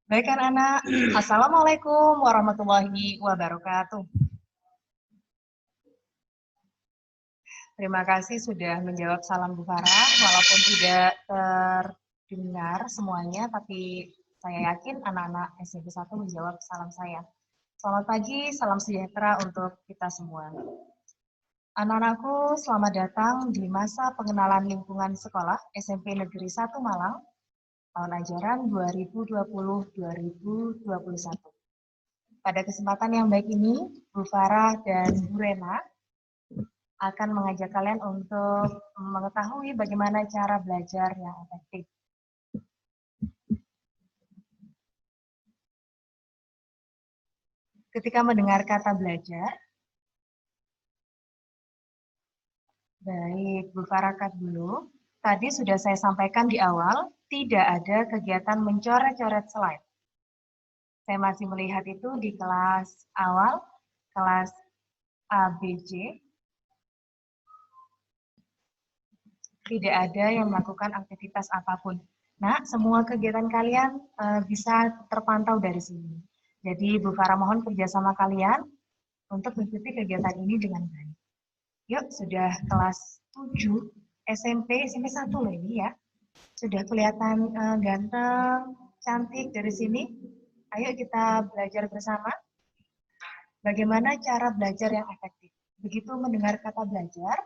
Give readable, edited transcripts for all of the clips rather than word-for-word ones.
Baik kan anak, Assalamualaikum warahmatullahi wabarakatuh. Terima kasih sudah menjawab salam Bu Farah, walaupun tidak terdengar semuanya, tapi saya yakin anak-anak SMP 1 menjawab salam saya. Selamat pagi, salam sejahtera untuk kita semua. Anak-anakku, selamat datang di masa pengenalan lingkungan sekolah SMP Negeri 1 Malang, tahun ajaran 2020-2021. Pada kesempatan yang baik ini, Bu Farah dan Bu Rena akan mengajak kalian untuk mengetahui bagaimana cara belajar yang efektif. Ketika mendengar kata belajar, baik, Bu Farah dulu. Tadi sudah saya sampaikan di awal, tidak ada kegiatan mencoret-coret slide. Saya masih melihat itu di kelas awal, kelas ABC. Tidak ada yang melakukan aktivitas apapun. Nah, semua kegiatan kalian bisa terpantau dari sini. Jadi, Bu Farah mohon kerjasama kalian untuk mengikuti kegiatan ini dengan baik. Yuk, sudah kelas 7 SMP 1 loh ini ya. Sudah kelihatan ganteng, cantik dari sini. Ayo kita belajar bersama. Bagaimana cara belajar yang efektif. Begitu mendengar kata belajar,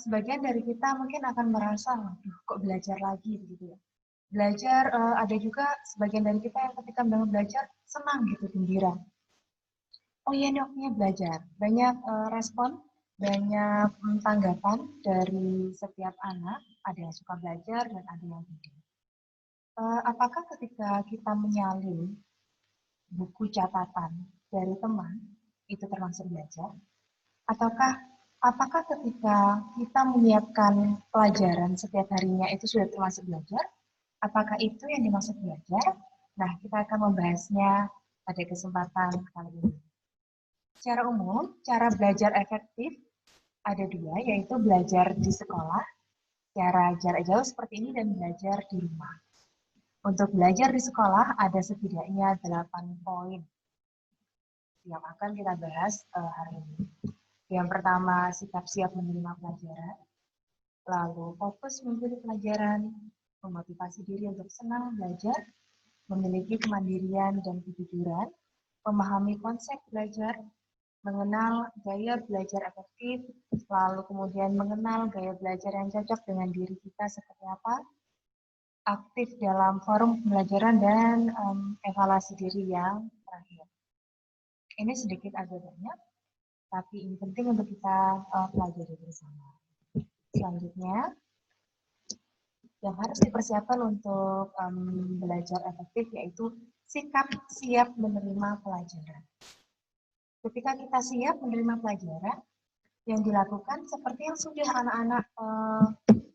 sebagian dari kita mungkin akan merasa, kok belajar lagi begitu ya. Belajar, ada juga sebagian dari kita yang ketika belajar senang gitu, gembira. Oh iya, ini waktunya belajar. Banyak respon, banyak tanggapan dari setiap anak. Ada yang suka belajar dan ada yang tidak. Apakah ketika kita menyalin buku catatan dari teman, itu termasuk belajar? Ataukah apakah ketika kita menyiapkan pelajaran setiap harinya itu sudah termasuk belajar? Apakah itu yang dimaksud belajar? Nah, kita akan membahasnya pada kesempatan kali ini. Secara umum, cara belajar efektif ada dua, yaitu belajar di sekolah, secara jarak jauh seperti ini, dan belajar di rumah. Untuk belajar di sekolah, ada setidaknya 8 poin yang akan kita bahas hari ini. Yang pertama, sikap siap menerima pelajaran. Lalu, fokus mengikuti pelajaran, memotivasi diri untuk senang belajar, memiliki kemandirian dan kejujuran, memahami konsep belajar, mengenal gaya belajar efektif, lalu kemudian mengenal gaya belajar yang cocok dengan diri kita seperti apa, aktif dalam forum pembelajaran, dan evaluasi diri yang terakhir. Ini sedikit agak banyak, tapi ini penting untuk kita pelajari bersama. Selanjutnya, yang harus dipersiapkan untuk belajar efektif yaitu sikap siap menerima pelajaran. Ketika kita siap menerima pelajaran, yang dilakukan seperti yang sudah anak-anak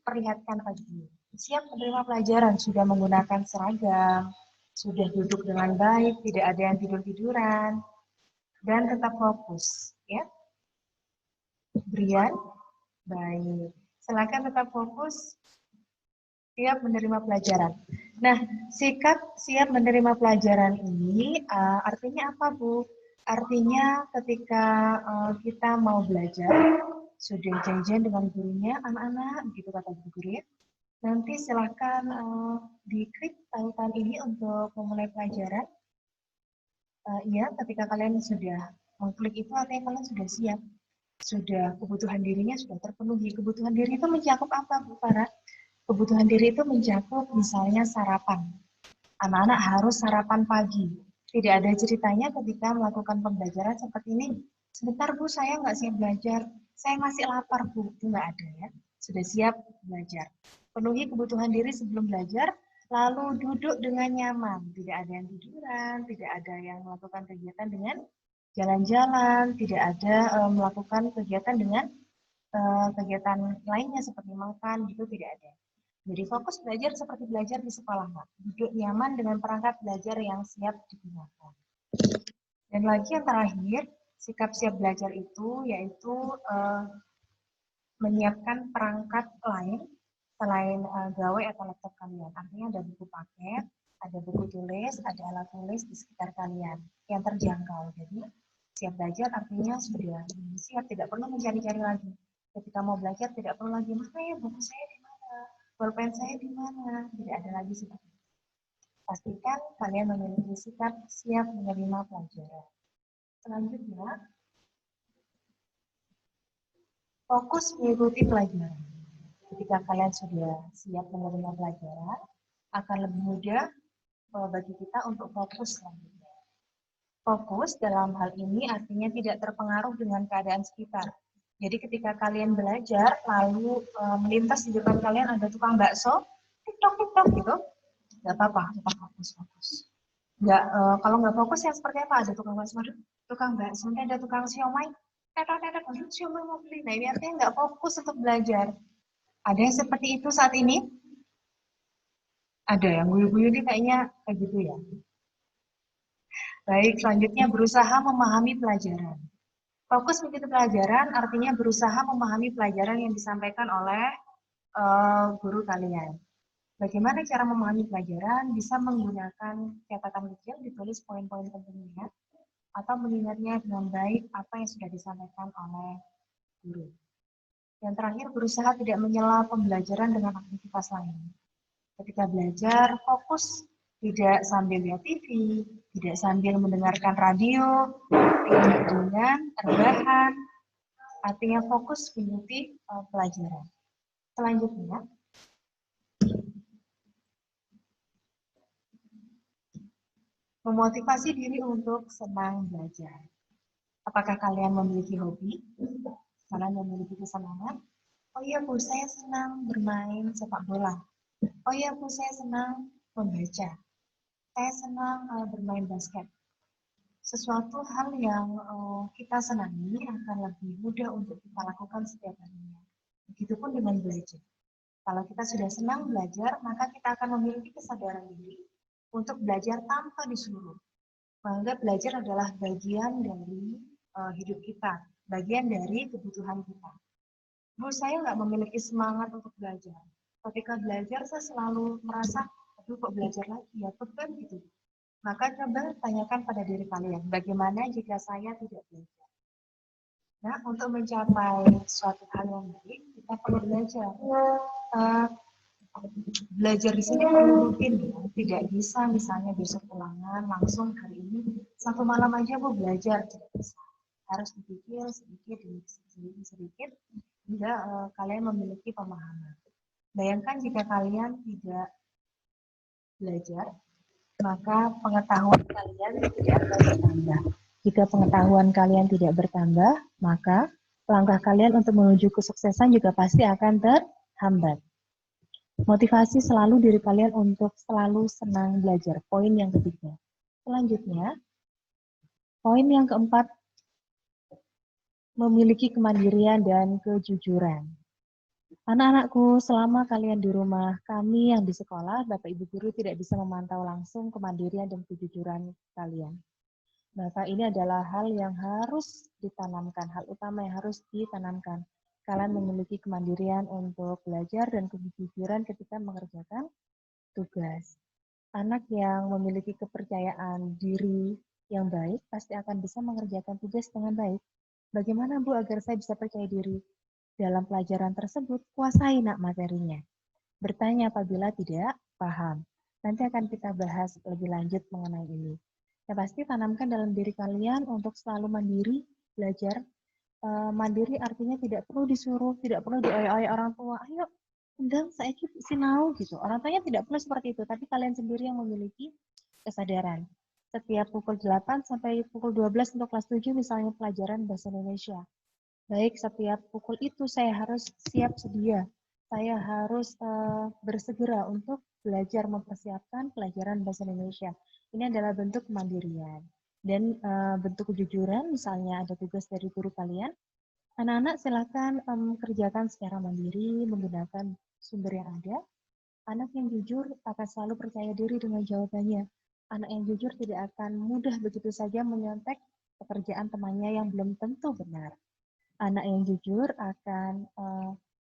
perlihatkan tadi. Siap menerima pelajaran, sudah menggunakan seragam, sudah duduk dengan baik, tidak ada yang tidur-tiduran, dan tetap fokus. Ya, Brian, baik. Silakan tetap fokus, siap menerima pelajaran. Nah, sikap siap menerima pelajaran ini artinya apa, Bu? Artinya ketika kita mau belajar, sudah janjian dengan gurunya, anak-anak, begitu kata Bu Guru ya. Nanti silahkan diklik tautan ini untuk memulai pelajaran. Iya, ketika kalian sudah mengklik itu artinya kalian sudah siap. Sudah kebutuhan dirinya sudah terpenuhi. Kebutuhan diri itu mencakup apa, Bu Farah? Kebutuhan diri itu mencakup misalnya sarapan. Anak-anak harus sarapan pagi. Tidak ada ceritanya ketika melakukan pembelajaran seperti ini. Sebentar Bu, saya nggak siap belajar. Saya masih lapar Bu. Itu nggak ada ya. Sudah siap belajar. Penuhi kebutuhan diri sebelum belajar, lalu duduk dengan nyaman. Tidak ada yang tiduran, tidak ada yang melakukan kegiatan dengan jalan-jalan, tidak ada melakukan kegiatan dengan kegiatan lainnya seperti makan, gitu tidak ada. Jadi fokus belajar seperti belajar di sekolah, Pak. Duduk nyaman dengan perangkat belajar yang siap digunakan. Dan lagi yang terakhir, sikap siap belajar itu yaitu menyiapkan perangkat lain selain gawai atau laptop kalian. Artinya ada buku paket, Ada buku tulis, ada alat tulis di sekitar kalian yang terjangkau. Jadi siap belajar artinya sudah siap, tidak perlu mencari-cari lagi. Ketika mau belajar tidak perlu lagi, mana ya buku saya di mana, pulpen saya di mana, tidak ada lagi seperti itu. Pastikan kalian memiliki sikap siap menerima pelajaran. Selanjutnya, fokus mengikuti pelajaran. Ketika kalian sudah siap menerima pelajaran, akan lebih mudah bagi kita untuk fokus selanjutnya. Fokus dalam hal ini artinya tidak terpengaruh dengan keadaan sekitar. Jadi ketika kalian belajar, lalu melintas di depan kalian ada tukang bakso, tiktok gitu, nggak apa-apa, tetap fokus. Nggak, kalau nggak fokus ya seperti apa? Ada tukang bakso, ada tukang siomay, tetot, siomay mau beli. Nah ini artinya nggak fokus untuk belajar. Ada yang seperti itu saat ini? Ada yang guyu-guyu nih kayaknya kayak gitu ya. Baik, selanjutnya berusaha memahami pelajaran. Fokus mengikuti pelajaran artinya berusaha memahami pelajaran yang disampaikan oleh guru kalian. Bagaimana cara memahami pelajaran? Bisa menggunakan catatan kecil, ditulis poin-poin pentingnya, atau mengingatnya dengan baik apa yang sudah disampaikan oleh guru. Yang terakhir, berusaha tidak menyela pembelajaran dengan aktivitas lain. Ketika belajar, fokus tidak sambil lihat TV, tidak sambil mendengarkan radio, tidak dengan rebahan, artinya fokus mengikuti pelajaran. Selanjutnya, memotivasi diri untuk senang belajar. Apakah kalian memiliki hobi? Kalian memiliki kesenangan? Oh iya Bu, saya senang bermain sepak bola. Oh iya Bu, saya senang membaca. Saya senang bermain basket. Sesuatu hal yang kita senangi akan lebih mudah untuk kita lakukan setiap harinya. Begitupun dengan belajar. Kalau kita sudah senang belajar, maka kita akan memiliki kesadaran diri untuk belajar tanpa disuruh. Menganggap belajar adalah bagian dari hidup kita, bagian dari kebutuhan kita. Bu, saya nggak memiliki semangat untuk belajar. Ketika belajar, saya selalu merasa, aduh kok belajar lagi ya, beban gitu. Maka coba tanyakan pada diri kalian, bagaimana jika saya tidak belajar? Nah, untuk mencapai suatu hal yang baik, kita perlu belajar. Belajar di sini perlu rutin, ya. Tidak bisa misalnya besok ulangan, langsung hari ini, satu malam aja Bu belajar, tidak bisa. Harus dipikir sedikit demi sedikit, hingga kalian memiliki pemahaman. Bayangkan jika kalian tidak belajar, maka pengetahuan kalian tidak akan bertambah. Jika pengetahuan kalian tidak bertambah, maka langkah kalian untuk menuju kesuksesan juga pasti akan terhambat. Motivasi selalu diri kalian untuk selalu senang belajar. Poin yang ketiga. Selanjutnya, poin yang keempat, memiliki kemandirian dan kejujuran. Anak-anakku, selama kalian di rumah, kami yang di sekolah, Bapak Ibu Guru tidak bisa memantau langsung kemandirian dan kejujuran kalian. Maka ini adalah hal yang harus ditanamkan, hal utama yang harus ditanamkan. Kalian memiliki kemandirian untuk belajar dan kejujuran ketika mengerjakan tugas. Anak yang memiliki kepercayaan diri yang baik pasti akan bisa mengerjakan tugas dengan baik. Bagaimana Bu agar saya bisa percaya diri? Dalam pelajaran tersebut, kuasai nak materinya. Bertanya apabila tidak paham. Nanti akan kita bahas lebih lanjut mengenai ini. Ya pasti tanamkan dalam diri kalian untuk selalu mandiri, belajar. Mandiri artinya tidak perlu disuruh, tidak perlu dioyoi orang tua. Ayo, undang saya sinau gitu. Orang tuanya tidak perlu seperti itu, tapi kalian sendiri yang memiliki kesadaran. Setiap pukul 8 sampai pukul 12 untuk kelas 7 misalnya pelajaran bahasa Indonesia. Baik, setiap pukul itu saya harus siap sedia. Saya harus bersegera untuk belajar mempersiapkan pelajaran bahasa Indonesia. Ini adalah bentuk kemandirian. Dan bentuk kejujuran, misalnya ada tugas dari guru kalian, anak-anak silakan kerjakan secara mandiri, menggunakan sumber yang ada. Anak yang jujur akan selalu percaya diri dengan jawabannya. Anak yang jujur tidak akan mudah begitu saja menyontek pekerjaan temannya yang belum tentu benar. Anak yang jujur akan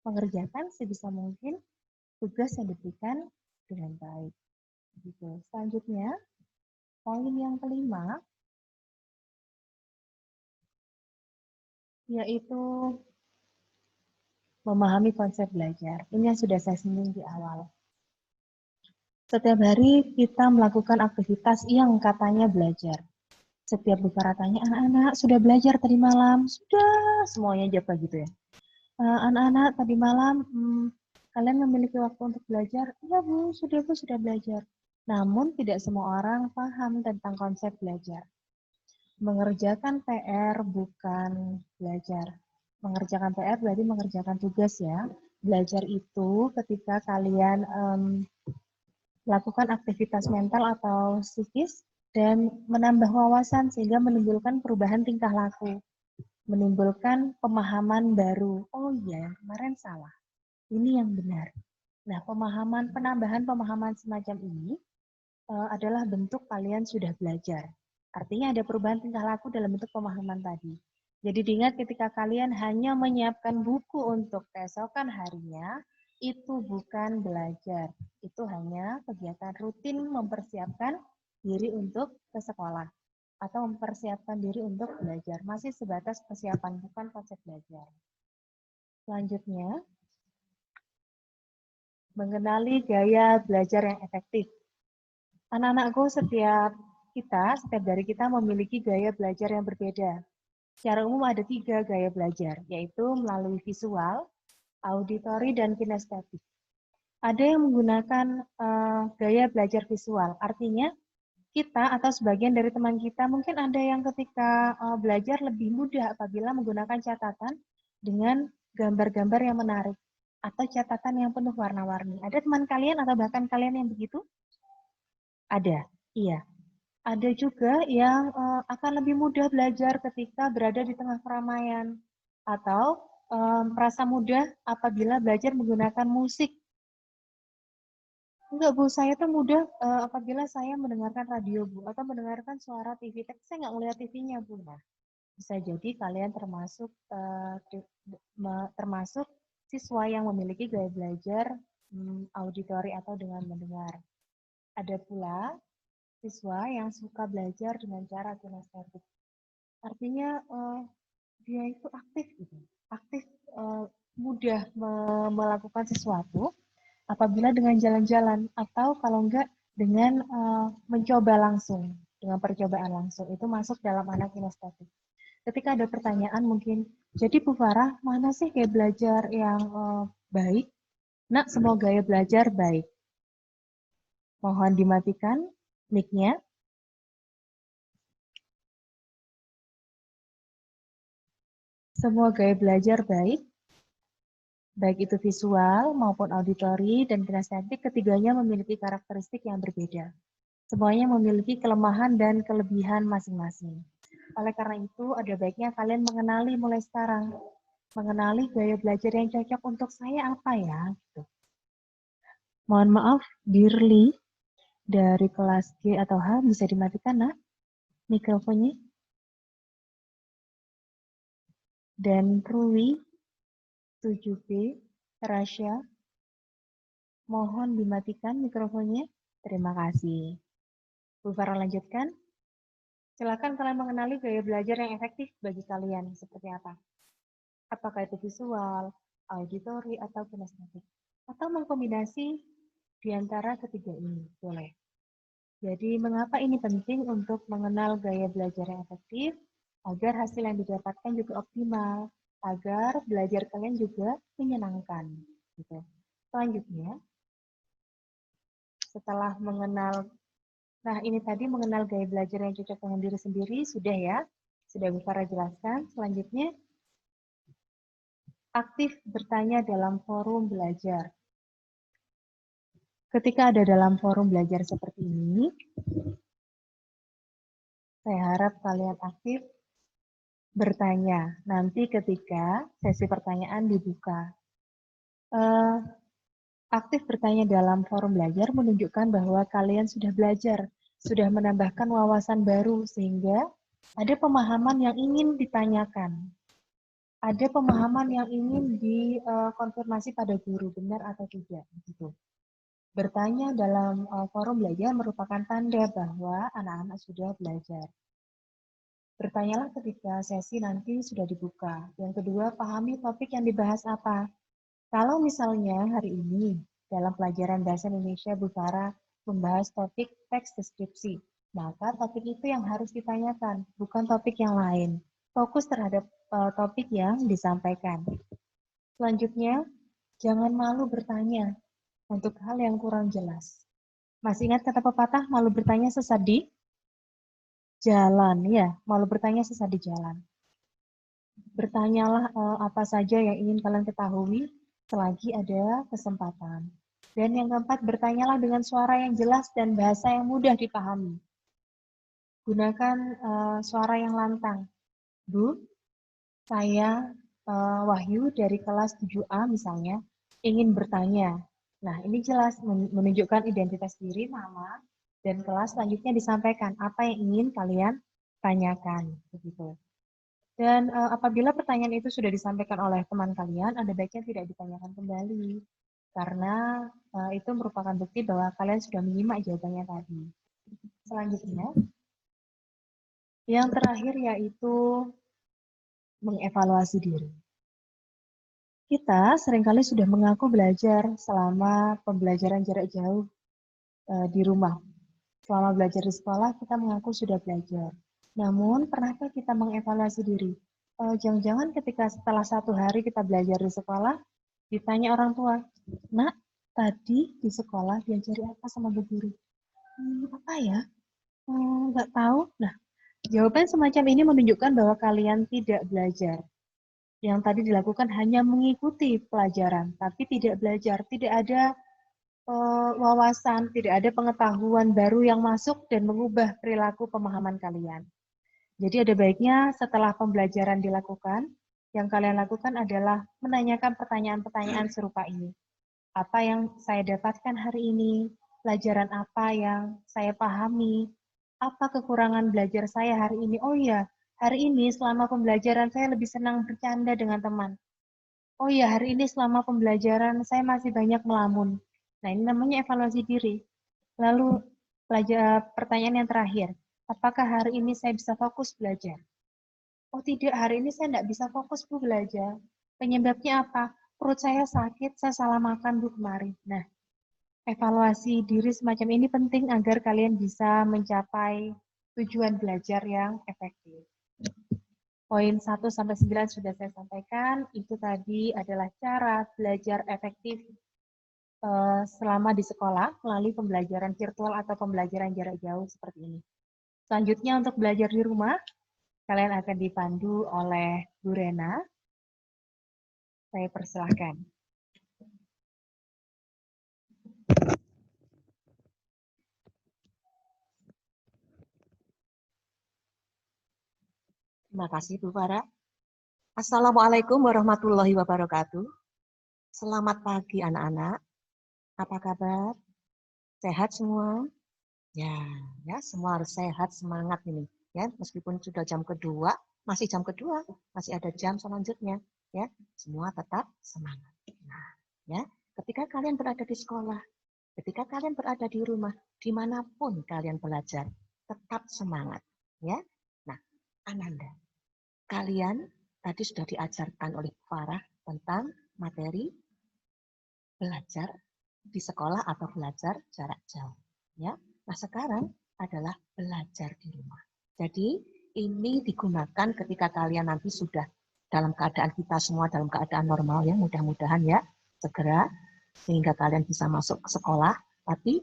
mengerjakan sebisa mungkin tugas yang diberikan dengan baik. Gitu. Selanjutnya, poin yang kelima, yaitu memahami konsep belajar. Ini yang sudah saya singgung di awal. Setiap hari kita melakukan aktivitas yang katanya belajar. Setiap Bu Farah tanya, anak-anak sudah belajar tadi malam? Sudah, semuanya jawab gitu ya. Anak-anak tadi malam, kalian memiliki waktu untuk belajar? Iya Bu, sudah belajar. Namun tidak semua orang paham tentang konsep belajar. Mengerjakan PR bukan belajar. Mengerjakan PR berarti mengerjakan tugas ya. Belajar itu ketika kalian melakukan aktivitas mental atau psikis dan menambah wawasan sehingga menimbulkan perubahan tingkah laku, menimbulkan pemahaman baru. Oh iya, yang kemarin salah. Ini yang benar. Nah, penambahan pemahaman semacam ini adalah bentuk kalian sudah belajar. Artinya ada perubahan tingkah laku dalam bentuk pemahaman tadi. Jadi diingat ketika kalian hanya menyiapkan buku untuk keesokan harinya, itu bukan belajar. Itu hanya kegiatan rutin mempersiapkan diri untuk ke sekolah atau mempersiapkan diri untuk belajar. Masih sebatas persiapan, bukan konsep belajar. Selanjutnya, mengenali gaya belajar yang efektif. Anak-anakku, setiap dari kita memiliki gaya belajar yang berbeda. Secara umum ada 3 gaya belajar, yaitu melalui visual, auditori, dan kinestetik. Ada yang menggunakan gaya belajar visual, artinya kita atau sebagian dari teman kita mungkin ada yang ketika belajar lebih mudah apabila menggunakan catatan dengan gambar-gambar yang menarik atau catatan yang penuh warna-warni. Ada teman kalian atau bahkan kalian yang begitu? Ada, iya. Ada juga yang akan lebih mudah belajar ketika berada di tengah keramaian atau merasa mudah apabila belajar menggunakan musik. Enggak Bu, saya tuh mudah apabila saya mendengarkan radio Bu atau mendengarkan suara TV, tapi saya nggak melihat TV-nya Bu. Nah, bisa jadi kalian termasuk siswa yang memiliki gaya belajar auditori atau dengan mendengar. Ada pula siswa yang suka belajar dengan cara kinestetik. Artinya dia itu aktif gitu, aktif mudah melakukan sesuatu apabila dengan jalan-jalan atau kalau enggak dengan mencoba langsung, dengan percobaan langsung itu masuk dalam anak kinestetik. Ketika ada pertanyaan mungkin, jadi Bu Farah, mana sih gaya belajar yang baik? Nak, semua gaya belajar baik. Mohon dimatikan mic-nya. Semua gaya belajar baik, baik itu visual maupun auditori dan kinestetik, ketiganya memiliki karakteristik yang berbeda. Semuanya memiliki kelemahan dan kelebihan masing-masing. Oleh karena itu, ada baiknya kalian mengenali mulai sekarang. Mengenali gaya belajar yang cocok untuk saya apa ya? Gitu. Mohon maaf, Dirli dari kelas G atau H bisa dimatikan, nak, mikrofonnya. Dan Rui 7B, Rasya, mohon dimatikan mikrofonnya. Terima kasih. Bu Farah lanjutkan. Silakan kalian mengenali gaya belajar yang efektif bagi kalian seperti apa. Apakah itu visual, auditori, atau kinestetik. Atau mengkombinasi di antara ketiga ini, boleh. Jadi, mengapa ini penting untuk mengenal gaya belajar yang efektif, agar hasil yang didapatkan juga optimal, agar belajar kalian juga menyenangkan. Gitu. Selanjutnya, setelah mengenal, nah ini tadi mengenal gaya belajar yang cocok dengan diri sendiri, sudah ya, sudah Bu Farah jelaskan. Selanjutnya, aktif bertanya dalam forum belajar. Ketika ada dalam forum belajar seperti ini, saya harap kalian aktif bertanya. Nanti ketika sesi pertanyaan dibuka. Aktif bertanya dalam forum belajar menunjukkan bahwa kalian sudah belajar, sudah menambahkan wawasan baru, sehingga ada pemahaman yang ingin ditanyakan. Ada pemahaman yang ingin dikonfirmasi pada guru, benar atau tidak. Gitu. Bertanya dalam forum belajar merupakan tanda bahwa anak-anak sudah belajar. Bertanyalah ketika sesi nanti sudah dibuka. Yang kedua, pahami topik yang dibahas apa. Kalau misalnya hari ini dalam pelajaran Bahasa Indonesia Bu Farah membahas topik teks deskripsi, maka topik itu yang harus ditanyakan, bukan topik yang lain. Fokus terhadap topik yang disampaikan. Selanjutnya, jangan malu bertanya untuk hal yang kurang jelas. Masih ingat kata pepatah, malu bertanya sesat di jalan? Ya, malu bertanya sesat di jalan. Bertanyalah apa saja yang ingin kalian ketahui selagi ada kesempatan. Dan yang keempat, bertanyalah dengan suara yang jelas dan bahasa yang mudah dipahami. Gunakan suara yang lantang. Bu, saya Wahyu dari kelas 7A misalnya, ingin bertanya. Nah, ini jelas menunjukkan identitas diri, nama, dan kelas selanjutnya disampaikan apa yang ingin kalian tanyakan. Begitu. Dan apabila pertanyaan itu sudah disampaikan oleh teman kalian, ada baiknya tidak ditanyakan kembali. Karena itu merupakan bukti bahwa kalian sudah menyimak jawabannya tadi. Selanjutnya, yang terakhir yaitu mengevaluasi diri. Kita seringkali sudah mengaku belajar selama pembelajaran jarak jauh di rumah. Selama belajar di sekolah, kita mengaku sudah belajar. Namun, pernahkah kita mengevaluasi diri? Jangan-jangan ketika setelah 1 hari kita belajar di sekolah, ditanya orang tua, "Nak, tadi di sekolah diajari apa sama Bu Guru?" Apa ya? Nggak tahu. Nah, jawaban semacam ini menunjukkan bahwa kalian tidak belajar. Yang tadi dilakukan hanya mengikuti pelajaran, tapi tidak belajar. Tidak ada wawasan, tidak ada pengetahuan baru yang masuk dan mengubah perilaku pemahaman kalian. Jadi ada baiknya setelah pembelajaran dilakukan, yang kalian lakukan adalah menanyakan pertanyaan-pertanyaan serupa ini. Apa yang saya dapatkan hari ini? Pelajaran apa yang saya pahami? Apa kekurangan belajar saya hari ini? Oh iya, hari ini selama pembelajaran saya lebih senang bercanda dengan teman. Oh iya, hari ini selama pembelajaran saya masih banyak melamun. Nah, ini namanya evaluasi diri. Lalu, pertanyaan yang terakhir, apakah hari ini saya bisa fokus belajar? Oh tidak, hari ini saya tidak bisa fokus Bu belajar. Penyebabnya apa? Perut saya sakit, saya salah makan Bu kemarin. Nah, evaluasi diri semacam ini penting agar kalian bisa mencapai tujuan belajar yang efektif. Poin 1-9 sudah saya sampaikan, itu tadi adalah cara belajar efektif selama di sekolah melalui pembelajaran virtual atau pembelajaran jarak jauh seperti ini. Selanjutnya untuk belajar di rumah, kalian akan dipandu oleh Bu Rena. Saya persilahkan. Terima kasih Bu Farah. Assalamualaikum warahmatullahi wabarakatuh. Selamat pagi anak-anak. Apa kabar? Sehat semua? Ya, semua harus sehat, semangat ini. Ya, meskipun sudah jam kedua, masih jam kedua, masih ada jam selanjutnya. Ya, semua tetap semangat. Nah, ya, ketika kalian berada di sekolah, ketika kalian berada di rumah, dimanapun kalian belajar, tetap semangat. Ya, nah, Ananda, kalian tadi sudah diajarkan oleh Farah tentang materi belajar di sekolah atau belajar jarak jauh. Ya, nah sekarang adalah belajar di rumah. Jadi ini digunakan ketika kalian nanti sudah dalam keadaan kita semua dalam keadaan normal ya, mudah-mudahan ya segera sehingga kalian bisa masuk ke sekolah. Tapi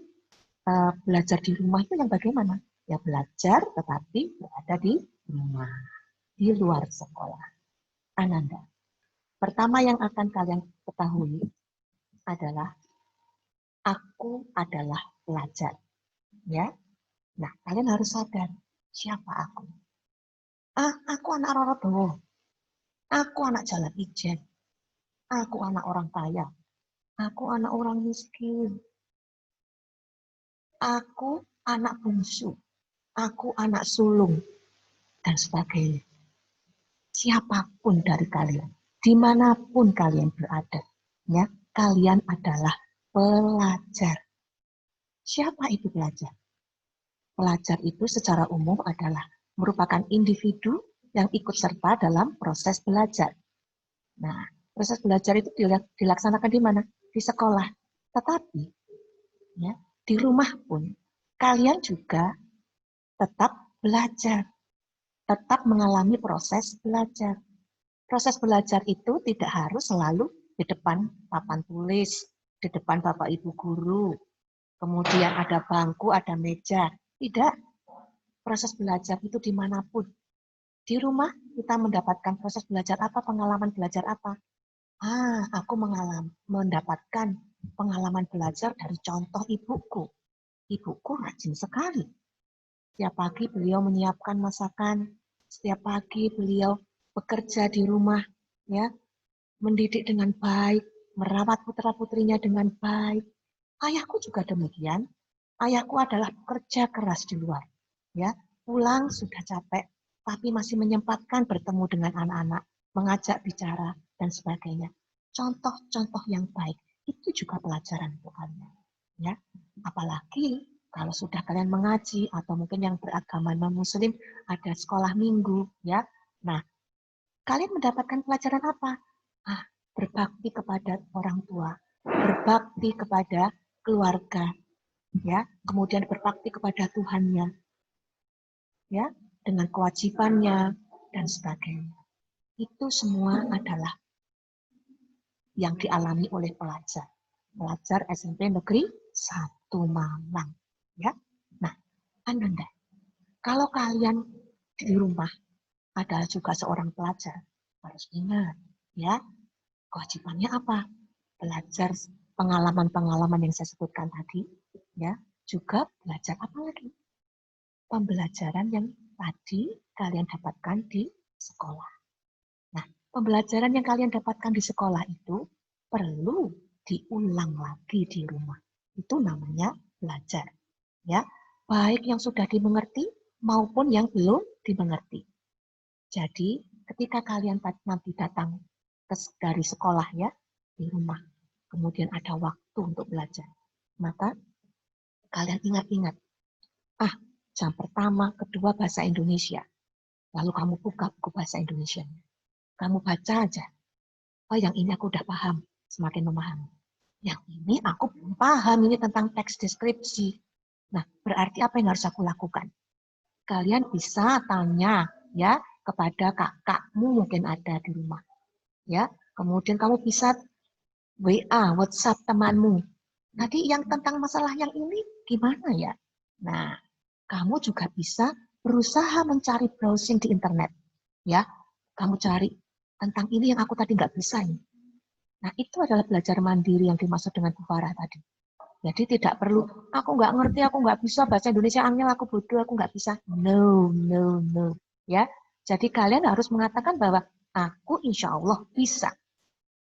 belajar di rumah itu yang bagaimana? Ya belajar tetapi berada di rumah, di luar sekolah. Ananda, pertama yang akan kalian ketahui adalah aku adalah pelajar. Ya, nah kalian harus sadar siapa aku. Aku anak Rorodowo. Aku anak Jalan Ijen. Aku anak orang kaya. Aku anak orang miskin. Aku anak bungsu. Aku anak sulung dan sebagainya. Siapapun dari kalian, dimanapun kalian berada, ya kalian adalah pelajar. Siapa itu pelajar? Pelajar itu secara umum adalah merupakan individu yang ikut serta dalam proses belajar. Nah, proses belajar itu dilaksanakan di mana? Di sekolah. Tetapi, ya, di rumah pun kalian juga tetap belajar, tetap mengalami proses belajar. Proses belajar itu tidak harus selalu di depan papan tulis, di depan Bapak Ibu guru, kemudian ada bangku, ada meja. Tidak, proses belajar itu dimanapun. Di rumah kita mendapatkan proses belajar apa, pengalaman belajar apa? Aku mendapatkan pengalaman belajar dari contoh ibuku. Ibuku rajin sekali. Setiap pagi beliau menyiapkan masakan, setiap pagi beliau bekerja di rumah, ya, mendidik dengan baik, merawat putra-putrinya dengan baik. Ayahku juga demikian. Ayahku adalah pekerja keras di luar, ya. Pulang sudah capek, tapi masih menyempatkan bertemu dengan anak-anak, mengajak bicara dan sebagainya. Contoh-contoh yang baik itu juga pelajaran untuk kalian, ya. Apalagi kalau sudah kalian mengaji atau mungkin yang beragama non-muslim ada sekolah minggu, ya. Nah, kalian mendapatkan pelajaran apa? Berbakti kepada orang tua, berbakti kepada keluarga, ya, kemudian berbakti kepada Tuhannya, ya, dengan kewajibannya dan sebagainya. Itu semua adalah yang dialami oleh pelajar SMP Negeri 1 Malang, ya. Nah, Ananda, kalau kalian di rumah adalah juga seorang pelajar, harus ingat, ya, kewajibannya apa? Belajar pengalaman-pengalaman yang saya sebutkan tadi, ya, juga belajar apa lagi? Pembelajaran yang tadi kalian dapatkan di sekolah. Nah, pembelajaran yang kalian dapatkan di sekolah itu perlu diulang lagi di rumah. Itu namanya belajar, ya, baik yang sudah dimengerti maupun yang belum dimengerti. Jadi, ketika kalian nanti datang dari sekolah, ya, di rumah, kemudian ada waktu untuk belajar, maka kalian ingat-ingat, jam pertama, kedua bahasa Indonesia, lalu kamu buka buku bahasa Indonesia, kamu baca aja, yang ini aku udah paham, semakin memahami. Yang ini aku belum paham, ini tentang teks deskripsi. Nah, berarti apa yang harus aku lakukan? Kalian bisa tanya, ya, kepada kakakmu mungkin ada di rumah, ya. Kemudian kamu bisa WA, WhatsApp temanmu. Tadi yang tentang masalah yang ini gimana ya? Nah, kamu juga bisa berusaha mencari browsing di internet, ya. Kamu cari tentang ini yang aku tadi nggak bisa ini. Nah, itu adalah belajar mandiri yang dimaksud dengan Bu Farah tadi. Jadi tidak perlu, aku nggak ngerti, aku nggak bisa bahasa Indonesia, angel, aku bodoh, aku nggak bisa. No, no, no. Ya, jadi kalian harus mengatakan bahwa aku insya Allah bisa.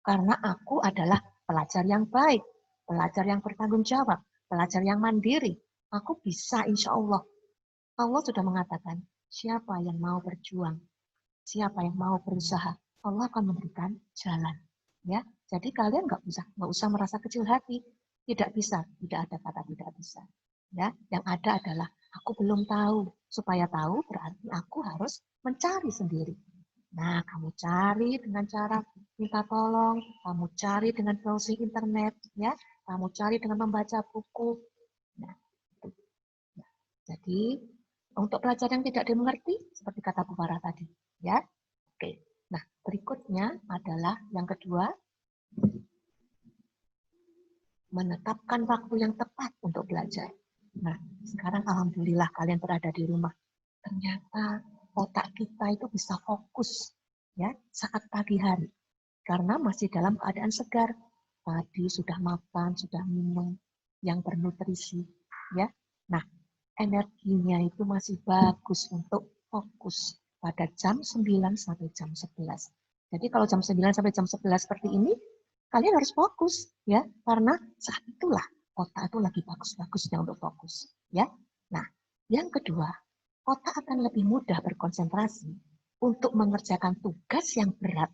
Karena aku adalah pelajar yang baik, pelajar yang bertanggung jawab, pelajar yang mandiri. Aku bisa insya Allah. Allah sudah mengatakan, siapa yang mau berjuang, siapa yang mau berusaha, Allah akan memberikan jalan. Ya, jadi kalian nggak usah merasa kecil hati. Tidak bisa, tidak ada kata tidak bisa. Ya, yang ada adalah aku belum tahu. Supaya tahu berarti aku harus mencari sendiri. Nah, kamu cari dengan cara minta tolong, kamu cari dengan browsing internet, ya, kamu cari dengan membaca buku. Nah, itu. Nah, jadi untuk pelajaran yang tidak dimengerti, seperti kata Bu Farah tadi, ya. Oke. Nah, berikutnya adalah yang kedua, menetapkan waktu yang tepat untuk belajar. Nah, sekarang alhamdulillah kalian berada di rumah. Ternyata otak kita itu bisa fokus, ya, saat pagi hari. Karena masih dalam keadaan segar. Tadi sudah makan, sudah minum yang bernutrisi, ya. Nah, energinya itu masih bagus untuk fokus pada jam 9 sampai jam 11. Jadi kalau jam 9 sampai jam 11 seperti ini, kalian harus fokus, ya, karena saat itulah otak itu lagi bagus-bagusnya untuk fokus, ya. Nah, yang kedua, otak akan lebih mudah berkonsentrasi untuk mengerjakan tugas yang berat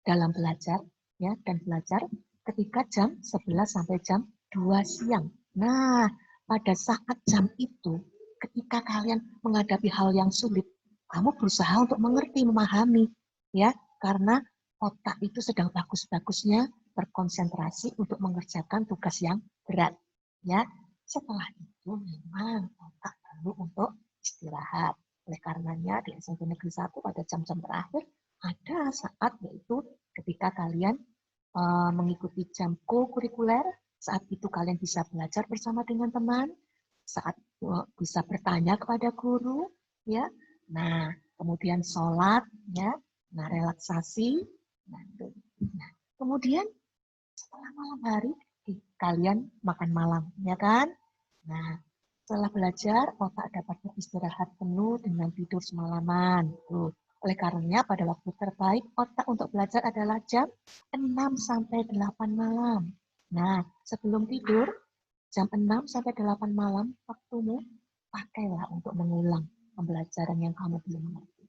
dalam belajar, ya, dan belajar ketika jam 11 sampai jam 2 siang. Nah, pada saat jam itu, ketika kalian menghadapi hal yang sulit, kamu berusaha untuk mengerti, memahami, ya, karena otak itu sedang bagus-bagusnya berkonsentrasi untuk mengerjakan tugas yang berat, ya. Setelah itu memang otak perlu untuk istirahat. Oleh karenanya di SMP Negeri 1 pada jam-jam terakhir ada saat yaitu ketika kalian mengikuti jam co-kurikuler, saat itu kalian bisa belajar bersama dengan teman, saat bisa bertanya kepada guru, ya. Nah, kemudian sholat, ya. Nah, relaksasi. Nah, itu. Nah, kemudian setelah malam hari, kalian makan malam, ya kan? Nah, setelah belajar, otak dapat beristirahat penuh dengan tidur semalaman. Tuh. Oleh karenanya, pada waktu terbaik otak untuk belajar adalah jam 6 sampai 8 malam. Nah, sebelum tidur, jam 6 sampai 8 malam, waktumu pakailah untuk mengulang pembelajaran yang kamu belum mengerti.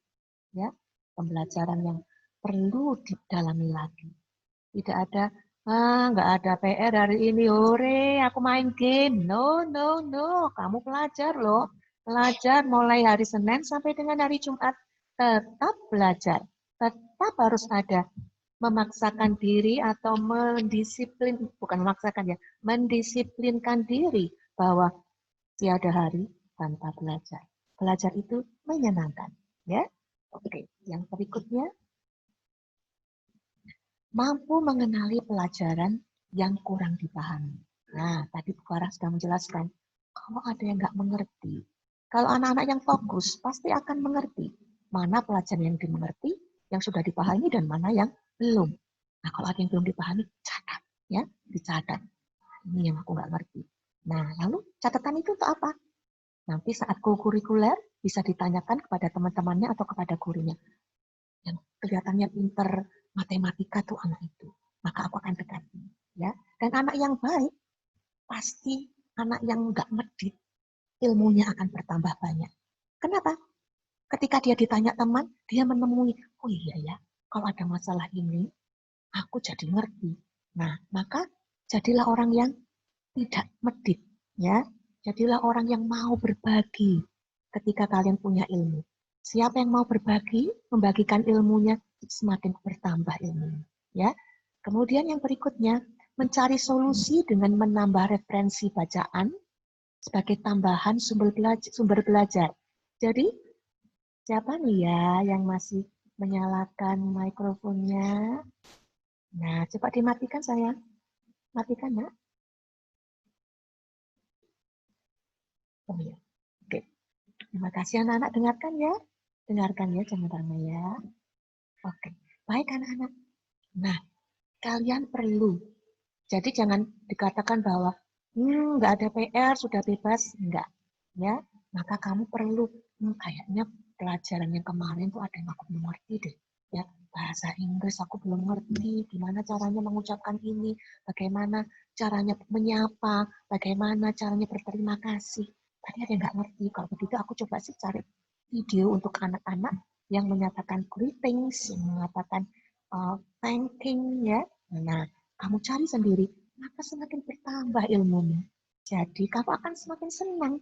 Ya, pembelajaran yang perlu didalami lagi. Tidak ada, nggak ada PR hari ini, hore, aku main game. No, no, no, kamu pelajar loh. Pelajar mulai hari Senin sampai dengan hari Jumat. Tetap belajar. Tetap harus ada memaksakan diri atau mendisiplin, bukan memaksakan ya, mendisiplinkan diri bahwa tiada hari tanpa belajar. Belajar itu menyenangkan. Ya, oke. Yang berikutnya, mampu mengenali pelajaran yang kurang dipahami. Nah, tadi Bu Farah sudah menjelaskan, kalau ada yang nggak mengerti, kalau anak-anak yang fokus, pasti akan mengerti mana pelajaran yang dimengerti, yang sudah dipahami, dan mana yang belum. Nah, kalau ada yang belum dipahami, catat. Ya, dicatat. Ini yang aku nggak ngerti. Nah, lalu catatan itu untuk apa? Nanti saat co-kurikuler, bisa ditanyakan kepada teman-temannya atau kepada gurunya. Yang kelihatannya pinter matematika tuh anak itu, maka aku akan dekati, ya. Dan anak yang baik pasti anak yang nggak medit, ilmunya akan bertambah banyak. Kenapa? Ketika dia ditanya teman, dia menemui, oh iya ya, kalau ada masalah ini, aku jadi ngerti. Nah, maka jadilah orang yang tidak medit, ya. Jadilah orang yang mau berbagi ketika kalian punya ilmu. Siapa yang mau berbagi, membagikan ilmunya, semakin bertambah ilmunya. Ya. Kemudian yang berikutnya, mencari solusi dengan menambah referensi bacaan sebagai tambahan sumber belajar. Jadi, siapa nih ya yang masih menyalakan mikrofonnya? Nah, coba dimatikan sayang. Matikan, Nak. Oh ya. Oke. Terima kasih anak-anak, dengarkan ya. Dengarkan ya, jangan ramai ya. Oke, baik anak-anak. Nah, kalian perlu. Jadi jangan dikatakan bahwa nggak ada PR, sudah bebas. Enggak. Ya, maka kamu perlu, kayaknya pelajaran yang kemarin tuh ada yang aku belum ngerti deh. Ya, bahasa Inggris aku belum ngerti, gimana caranya mengucapkan ini, bagaimana caranya menyapa, bagaimana caranya berterima kasih. Tadi ada yang nggak ngerti, kalau begitu aku coba sih cari video untuk anak-anak yang menyatakan greetings, yang mengatakan thanking ya. Nah, kamu cari sendiri, maka semakin bertambah ilmumu. Jadi kamu akan semakin senang.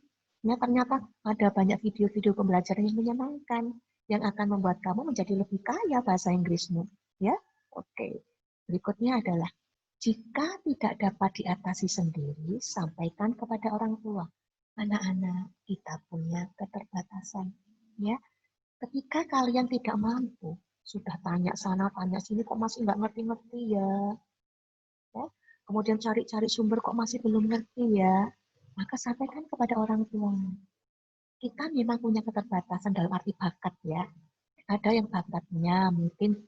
Ya, ternyata ada banyak video-video pembelajaran yang menyenangkan yang akan membuat kamu menjadi lebih kaya bahasa Inggrismu. Ya, oke. Berikutnya adalah jika tidak dapat diatasi sendiri, sampaikan kepada orang tua. Anak-anak, kita punya keterbatasan. Ya, ketika kalian tidak mampu, sudah tanya sana, tanya sini, kok masih nggak ngerti-ngerti ya. Ya. Kemudian cari-cari sumber kok masih belum ngerti ya. Maka sampaikan kepada orang tua. Kita memang punya keterbatasan dalam arti bakat ya. Ada yang bakatnya mungkin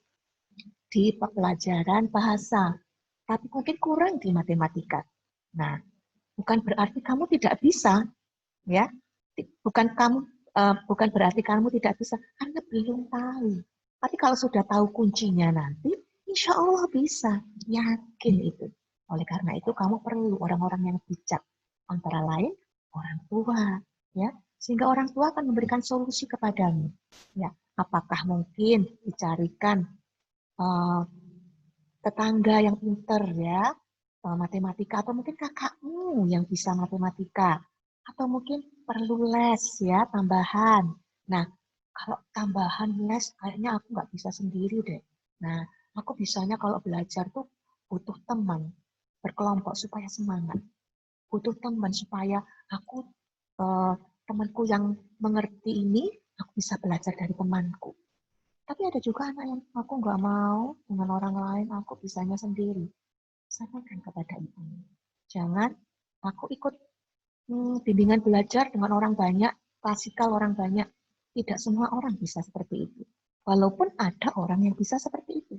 di pelajaran bahasa, tapi mungkin kurang di matematika. Nah, bukan berarti kamu tidak bisa, ya. Bukan berarti kamu tidak bisa karena belum tahu. Tapi kalau sudah tahu kuncinya nanti, insya Allah bisa. Yakin itu. Oleh karena itu kamu perlu orang-orang yang bijak, antara lain orang tua, ya, sehingga orang tua akan memberikan solusi kepadamu. Ya, apakah mungkin dicarikan tetangga yang pinter ya, matematika, atau mungkin kakakmu yang bisa matematika, atau mungkin perlu les ya, tambahan. Nah, kalau tambahan les, kayaknya aku nggak bisa sendiri deh. Nah, aku bisanya kalau belajar tuh butuh teman, berkelompok supaya semangat. Butuh teman supaya aku, temanku yang mengerti ini, aku bisa belajar dari temanku. Tapi ada juga anak yang aku nggak mau dengan orang lain, aku bisanya sendiri. Sampaikan kepada ibu. Jangan aku ikut bimbingan belajar dengan orang banyak, klasikal orang banyak. Tidak semua orang bisa seperti itu. Walaupun ada orang yang bisa seperti itu.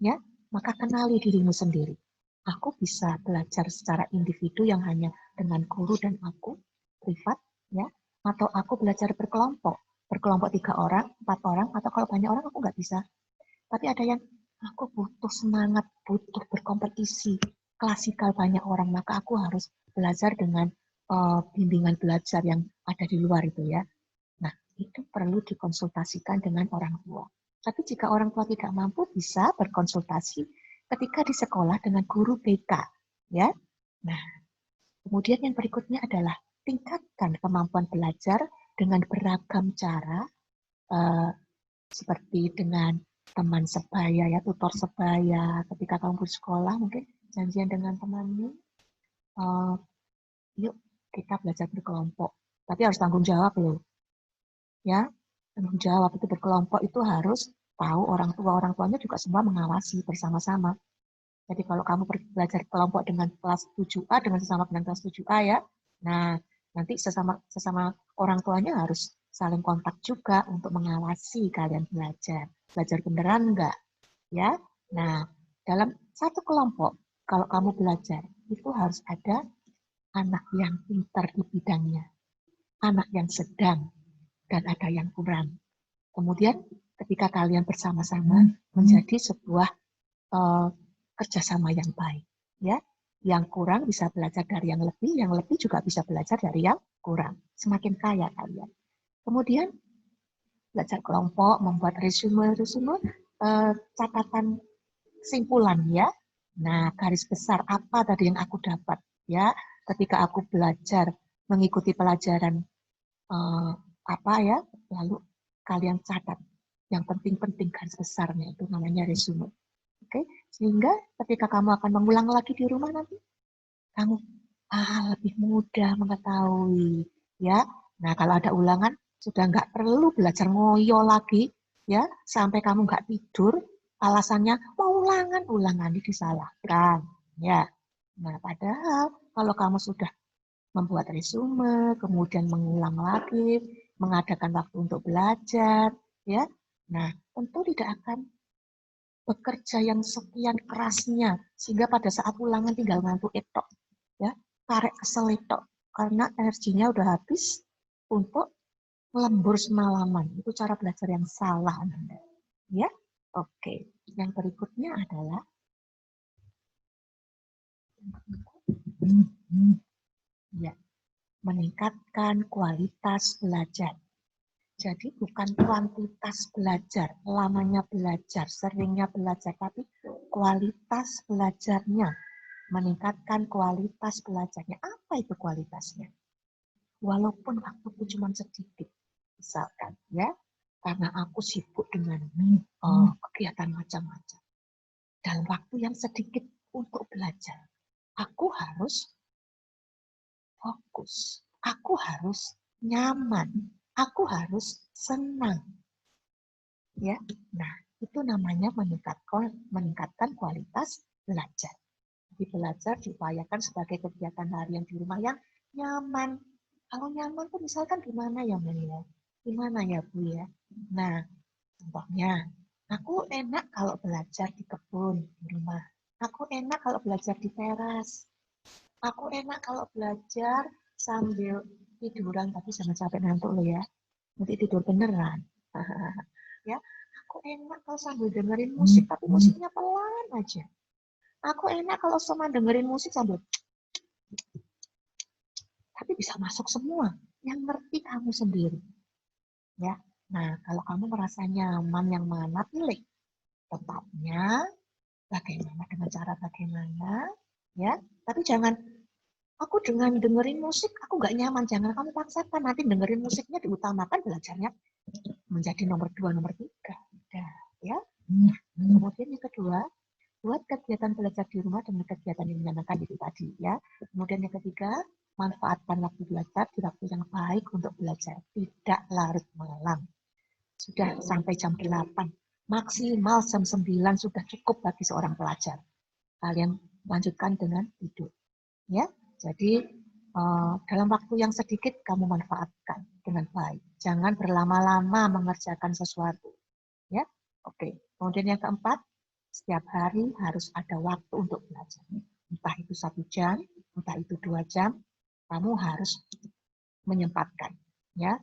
Ya, maka kenali dirimu sendiri. Aku bisa belajar secara individu yang hanya dengan guru dan aku, privat, ya, atau aku belajar berkelompok 3 orang, 4 orang, atau kalau banyak orang aku nggak bisa. Tapi ada yang aku butuh semangat, butuh berkompetisi, klasikal banyak orang, maka aku harus belajar dengan bimbingan belajar yang ada di luar itu ya. Nah, itu perlu dikonsultasikan dengan orang tua. Tapi jika orang tua tidak mampu, bisa berkonsultasi ketika di sekolah dengan guru BK. Ya. Nah, kemudian yang berikutnya adalah tingkatkan kemampuan belajar dengan beragam cara, seperti dengan teman sebaya ya, tutor sebaya. Ketika kamu bersekolah, mungkin janjian dengan temanmu, yuk kita belajar berkelompok. Tapi harus tanggung jawab loh. Ya, tanggung jawab itu berkelompok itu harus tahu orang tuanya juga semua mengawasi bersama-sama. Jadi kalau kamu belajar kelompok dengan kelas 7A dengan sesama dengan kelas 7A ya, nah nanti sesama orang tuanya harus saling kontak juga untuk mengawasi kalian belajar. Belajar beneran enggak? Ya. Nah, dalam satu kelompok kalau kamu belajar itu harus ada anak yang pintar di bidangnya, anak yang sedang, dan ada yang kurang. Kemudian ketika kalian bersama-sama menjadi sebuah kerjasama yang baik, ya. Yang kurang bisa belajar dari yang lebih juga bisa belajar dari yang kurang. Semakin kaya kalian. Kemudian belajar kelompok, membuat resume catatan kesimpulan ya. Nah, garis besar apa tadi yang aku dapat ya ketika aku belajar mengikuti pelajaran apa ya, lalu kalian catat yang penting-penting garis besarnya itu namanya resume. Oke, sehingga ketika kamu akan mengulang lagi di rumah nanti, kamu lebih mudah mengetahui ya. Nah, kalau ada ulangan sudah nggak perlu belajar ngoyo lagi ya sampai kamu nggak tidur. Alasannya mau ulangan disalahkan ya. Nah, padahal kalau kamu sudah membuat resume, kemudian mengulang lagi, mengadakan waktu untuk belajar, ya. Nah, tentu tidak akan bekerja yang sekian kerasnya sehingga pada saat ulangan tinggal ngantuk etok, ya, karek kesel etok karena energinya udah habis untuk lembur semalaman. Itu cara belajar yang salah, Anda. Ya, oke. Yang berikutnya adalah ya, meningkatkan kualitas belajar. Jadi bukan kuantitas belajar, lamanya belajar, seringnya belajar, tapi kualitas belajarnya. Meningkatkan kualitas belajarnya. Apa itu kualitasnya? Walaupun waktuku cuma sedikit, misalkan ya, karena aku sibuk dengan kegiatan macam-macam. Dalam waktu yang sedikit untuk belajar, aku harus fokus, aku harus nyaman, aku harus senang. Ya, nah itu namanya meningkatkan kualitas belajar. Jadi belajar diupayakan sebagai kegiatan harian di rumah yang nyaman. Kalau nyaman tuh misalkan gimana ya Bu ya? Gimana ya Bu ya? Nah, contohnya, aku enak kalau belajar di kebun di rumah. Aku enak kalau belajar di teras. Aku enak kalau belajar sambil tiduran, tapi jangan sampai ngantuk loh ya. Nanti tidur beneran. Ya, aku enak kalau sambil dengerin musik, tapi musiknya pelan aja. Aku enak kalau cuma dengerin musik sambil tapi bisa masuk semua. Yang ngerti kamu sendiri. Ya. Nah, kalau kamu merasa nyaman yang mana pilih. Tetapnya bagaimana dengan cara bagaimana ya. Tapi jangan, aku dengan dengerin musik aku nggak nyaman, jangan kamu paksakan, nanti dengerin musiknya diutamakan, belajarnya menjadi nomor 2, nomor 3. Udah, ya. Kemudian yang kedua, buat kegiatan belajar di rumah dengan kegiatan yang menyenangkan itu tadi, ya. Kemudian yang ketiga, manfaatkan waktu belajar di waktu yang baik untuk belajar, tidak larut malam. Sudah sampai jam 8, maksimal jam 9 sudah cukup bagi seorang pelajar. Kalian lanjutkan dengan tidur, ya. Jadi dalam waktu yang sedikit kamu manfaatkan dengan baik. Jangan berlama-lama mengerjakan sesuatu, ya. Oke. Kemudian yang keempat, setiap hari harus ada waktu untuk belajar. Entah itu 1 jam, entah itu 2 jam, kamu harus menyempatkan, ya.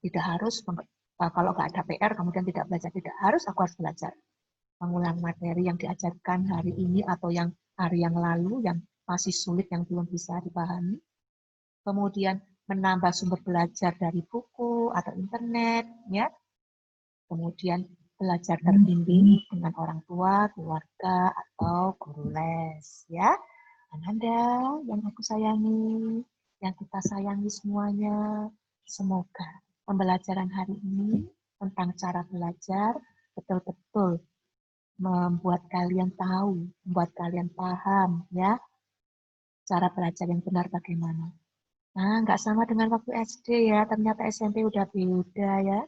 Tidak harus kalau nggak ada PR kemudian tidak belajar, tidak harus aku harus belajar. Mengulang materi yang diajarkan hari ini atau yang hari yang lalu yang masih sulit, yang belum bisa dipahami. Kemudian menambah sumber belajar dari buku atau internet, ya. Kemudian belajar terbimbing dengan orang tua, keluarga, atau guru les, ya. Ananda yang aku sayangi, yang kita sayangi semuanya, semoga pembelajaran hari ini tentang cara belajar betul-betul membuat kalian tahu, membuat kalian paham, ya, cara belajar yang benar bagaimana. Nah, nggak sama dengan waktu SD ya, ternyata SMP udah beda ya.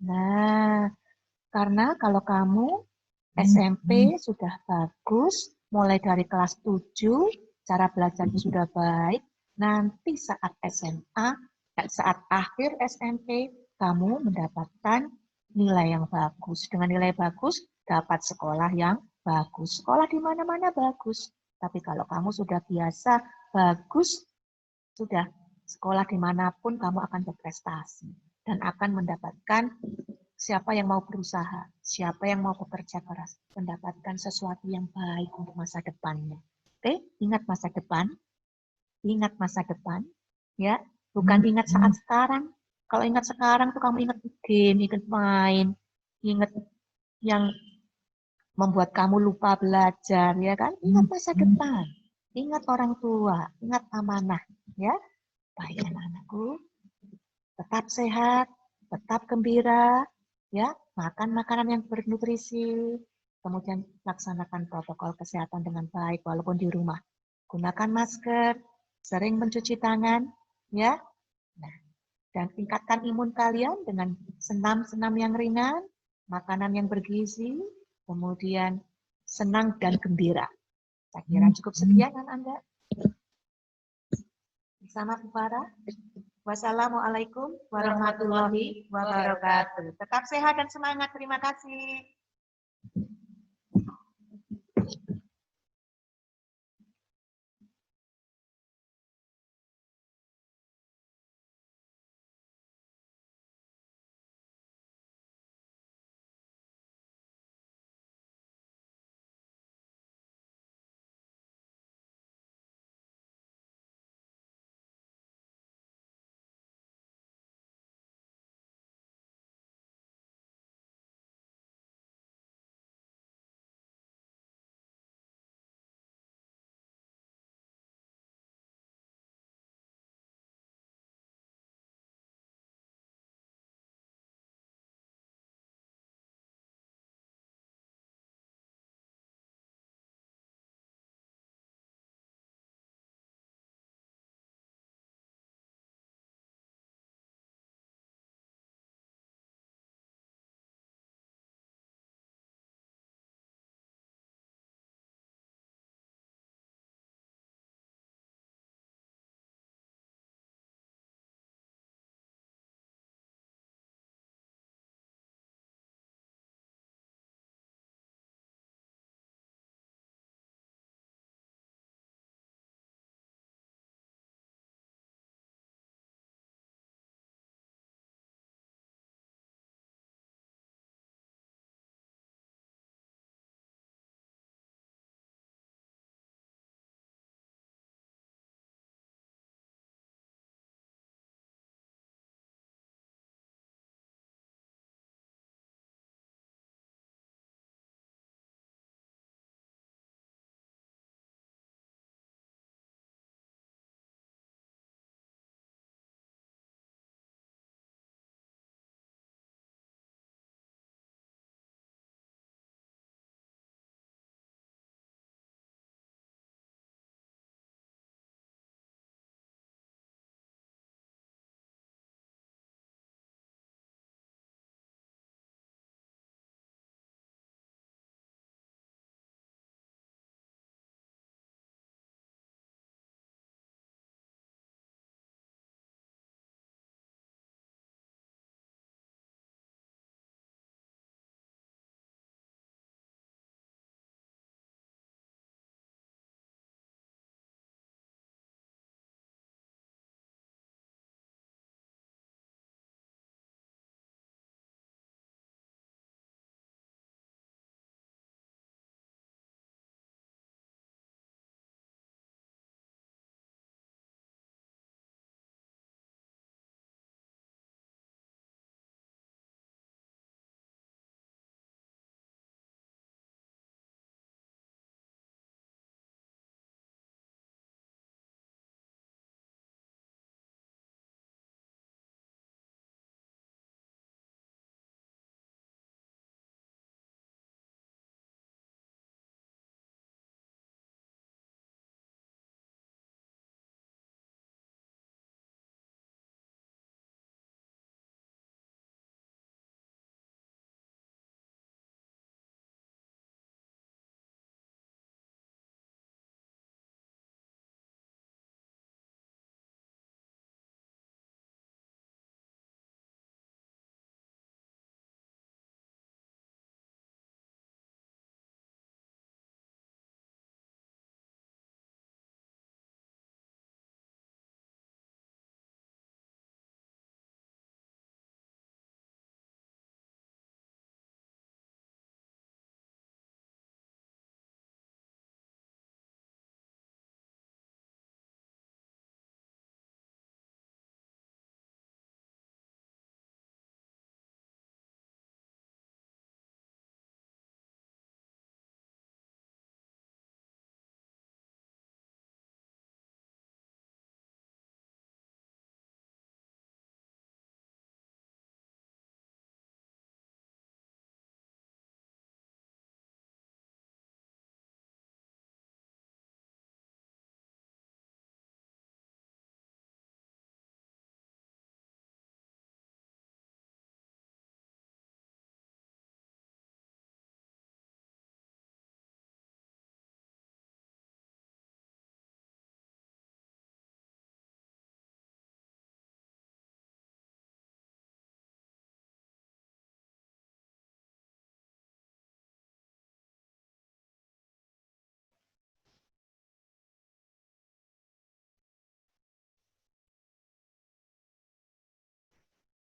Nah, karena kalau kamu SMP sudah bagus, mulai dari kelas 7, cara belajarnya sudah baik, nanti saat SMA, saat akhir SMP, kamu mendapatkan nilai yang bagus. Dengan nilai bagus, dapat sekolah yang bagus. Sekolah di mana-mana bagus. Tapi kalau kamu sudah biasa, bagus, sudah sekolah dimanapun kamu akan berprestasi. Dan akan mendapatkan siapa yang mau berusaha, siapa yang mau bekerja keras, mendapatkan sesuatu yang baik untuk masa depannya. Oke, ingat masa depan, ya, bukan ingat saat sekarang. Kalau ingat sekarang tuh kamu ingat game, ingat main, ingat yang membuat kamu lupa belajar, ya kan? Ingat masa depan, ingat orang tua, ingat amanah, ya. Baik anak-anakku, tetap sehat, tetap gembira, ya, makan makanan yang bernutrisi, kemudian laksanakan protokol kesehatan dengan baik walaupun di rumah. Gunakan masker, sering mencuci tangan, ya. Nah, dan tingkatkan imun kalian dengan senam-senam yang ringan, makanan yang bergizi, kemudian senang dan gembira. Saya kira cukup sekian kan Anda? Bersama Bu Farah. Wassalamualaikum warahmatullahi wabarakatuh. Tetap sehat dan semangat. Terima kasih.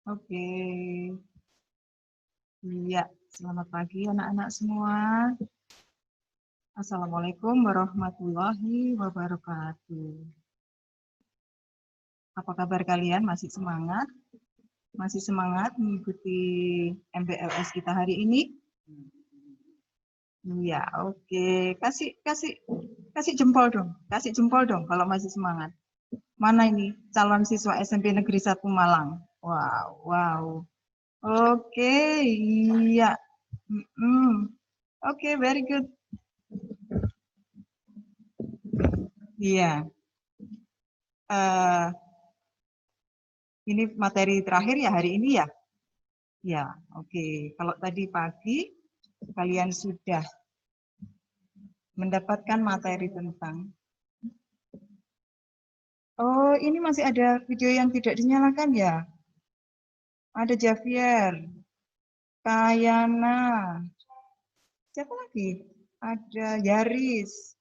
Oke. Iya, selamat pagi anak-anak semua. Assalamualaikum warahmatullahi wabarakatuh. Apa kabar kalian? Masih semangat? Masih semangat mengikuti MPLS kita hari ini? Iya, oke. Kasih jempol dong. Kasih jempol dong kalau masih semangat. Mana ini calon siswa SMP Negeri 1 Malang? Wow, wow. Oke, iya. Oke, very good. Iya. Ini materi terakhir ya hari ini ya? Ya, oke. Kalau tadi pagi kalian sudah mendapatkan materi tentang. Oh, ini masih ada video yang tidak dinyalakan ya? Ada Javier, Kayana, siapa lagi? Ada Yaris.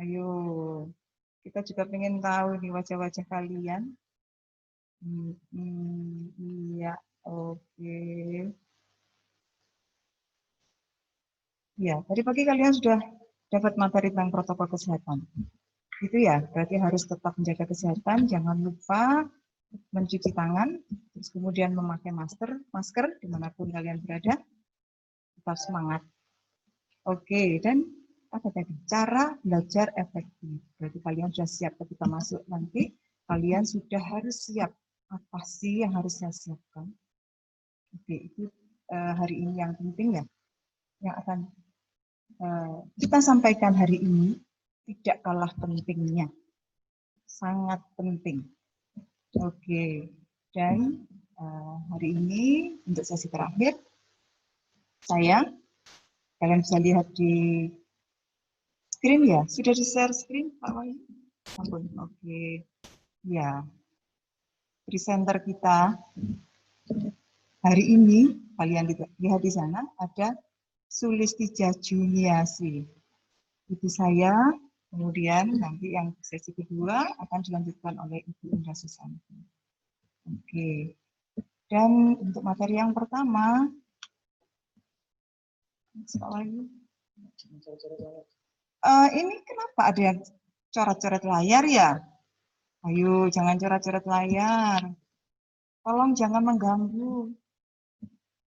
Ayo, kita juga pengen tahu nih wajah-wajah kalian. Iya, oke. Ya, tadi pagi kalian sudah dapat materi tentang protokol kesehatan. Itu ya, berarti harus tetap menjaga kesehatan, jangan lupa mencuci tangan, terus kemudian memakai masker dimanapun kalian berada, tetap semangat. Oke, dan apa tadi? Cara belajar efektif. Berarti kalian sudah siap ketika masuk nanti, kalian sudah harus siap. Apa sih yang harus saya siapkan? Oke, itu hari ini yang penting ya, yang akan kita sampaikan hari ini tidak kalah pentingnya, sangat penting. Oke, dan hari ini untuk sesi terakhir, kalian bisa lihat di screen ya, sudah di-share screen Pak Wahyu? Ampun, oke. Ya, presenter kita hari ini, kalian lihat di sana, ada Sulistija Juniasi. Itu saya, kemudian nanti yang sesi kedua akan dilanjutkan oleh Ibu Indra Susanti. Oke, dan untuk materi yang pertama, ini kenapa ada yang coret-coret layar ya? Ayo, jangan coret-coret layar. Tolong jangan mengganggu.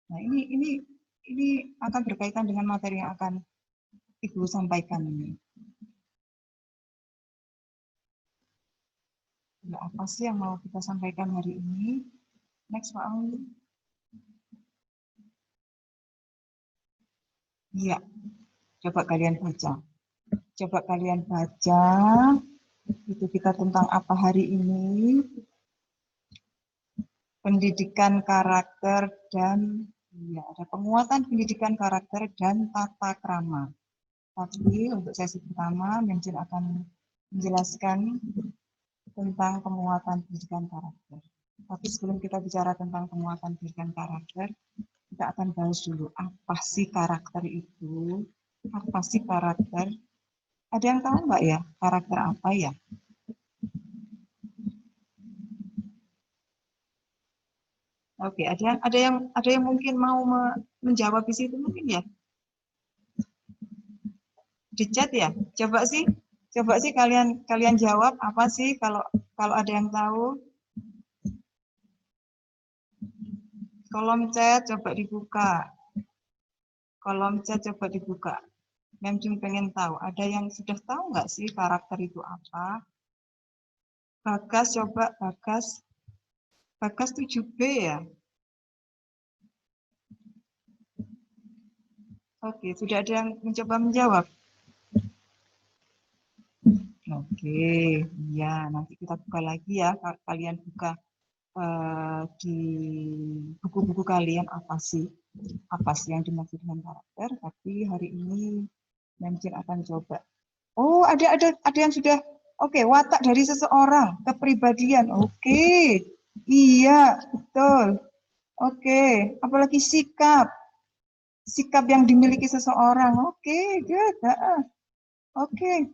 Nah, ini akan berkaitan dengan materi yang akan Ibu sampaikan ini. Ya, apa sih yang mau kita sampaikan hari ini? Next, Pak Aung. Iya, coba kalian baca. Coba kalian baca, itu kita tentang apa hari ini. Pendidikan karakter dan, ya, ada penguatan pendidikan karakter dan tata krama. Tapi untuk sesi pertama, Menjen akan menjelaskan tentang penguatan pendidikan karakter. Tapi sebelum kita bicara tentang penguatan pendidikan karakter, kita akan bahas dulu apa sih karakter itu, apa sih karakter. Ada yang tahu nggak ya karakter apa ya? Oke, ada yang mungkin mau menjawab di situ mungkin ya? Di chat ya? Coba sih kalian jawab apa sih kalau ada yang tahu. Kolom chat coba dibuka. Kolom chat coba dibuka. Memang pengen tahu. Ada yang sudah tahu nggak sih karakter itu apa? Bagas coba Bagas 7B ya. Oke, sudah ada yang mencoba menjawab. Oke, ya nanti kita buka lagi ya. Kalian buka di buku-buku kalian apa sih yang dimaksud dengan karakter. Tapi hari ini Memjin akan coba. Oh, ada yang sudah. Oke, watak dari seseorang, kepribadian. Oke, iya betul. Oke, apalagi sikap yang dimiliki seseorang. Oke, good. Oke.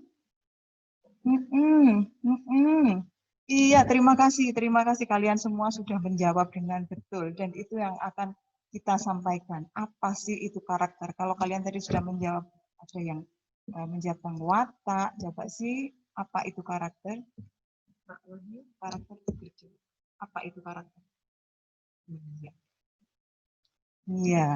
Iya, terima kasih kalian semua sudah menjawab dengan betul dan itu yang akan kita sampaikan. Apa sih itu karakter? Kalau kalian tadi sudah menjawab, ada yang menjawab tentang watak, coba sih apa itu karakter? Karakter itu apa itu karakter? Iya. Iya.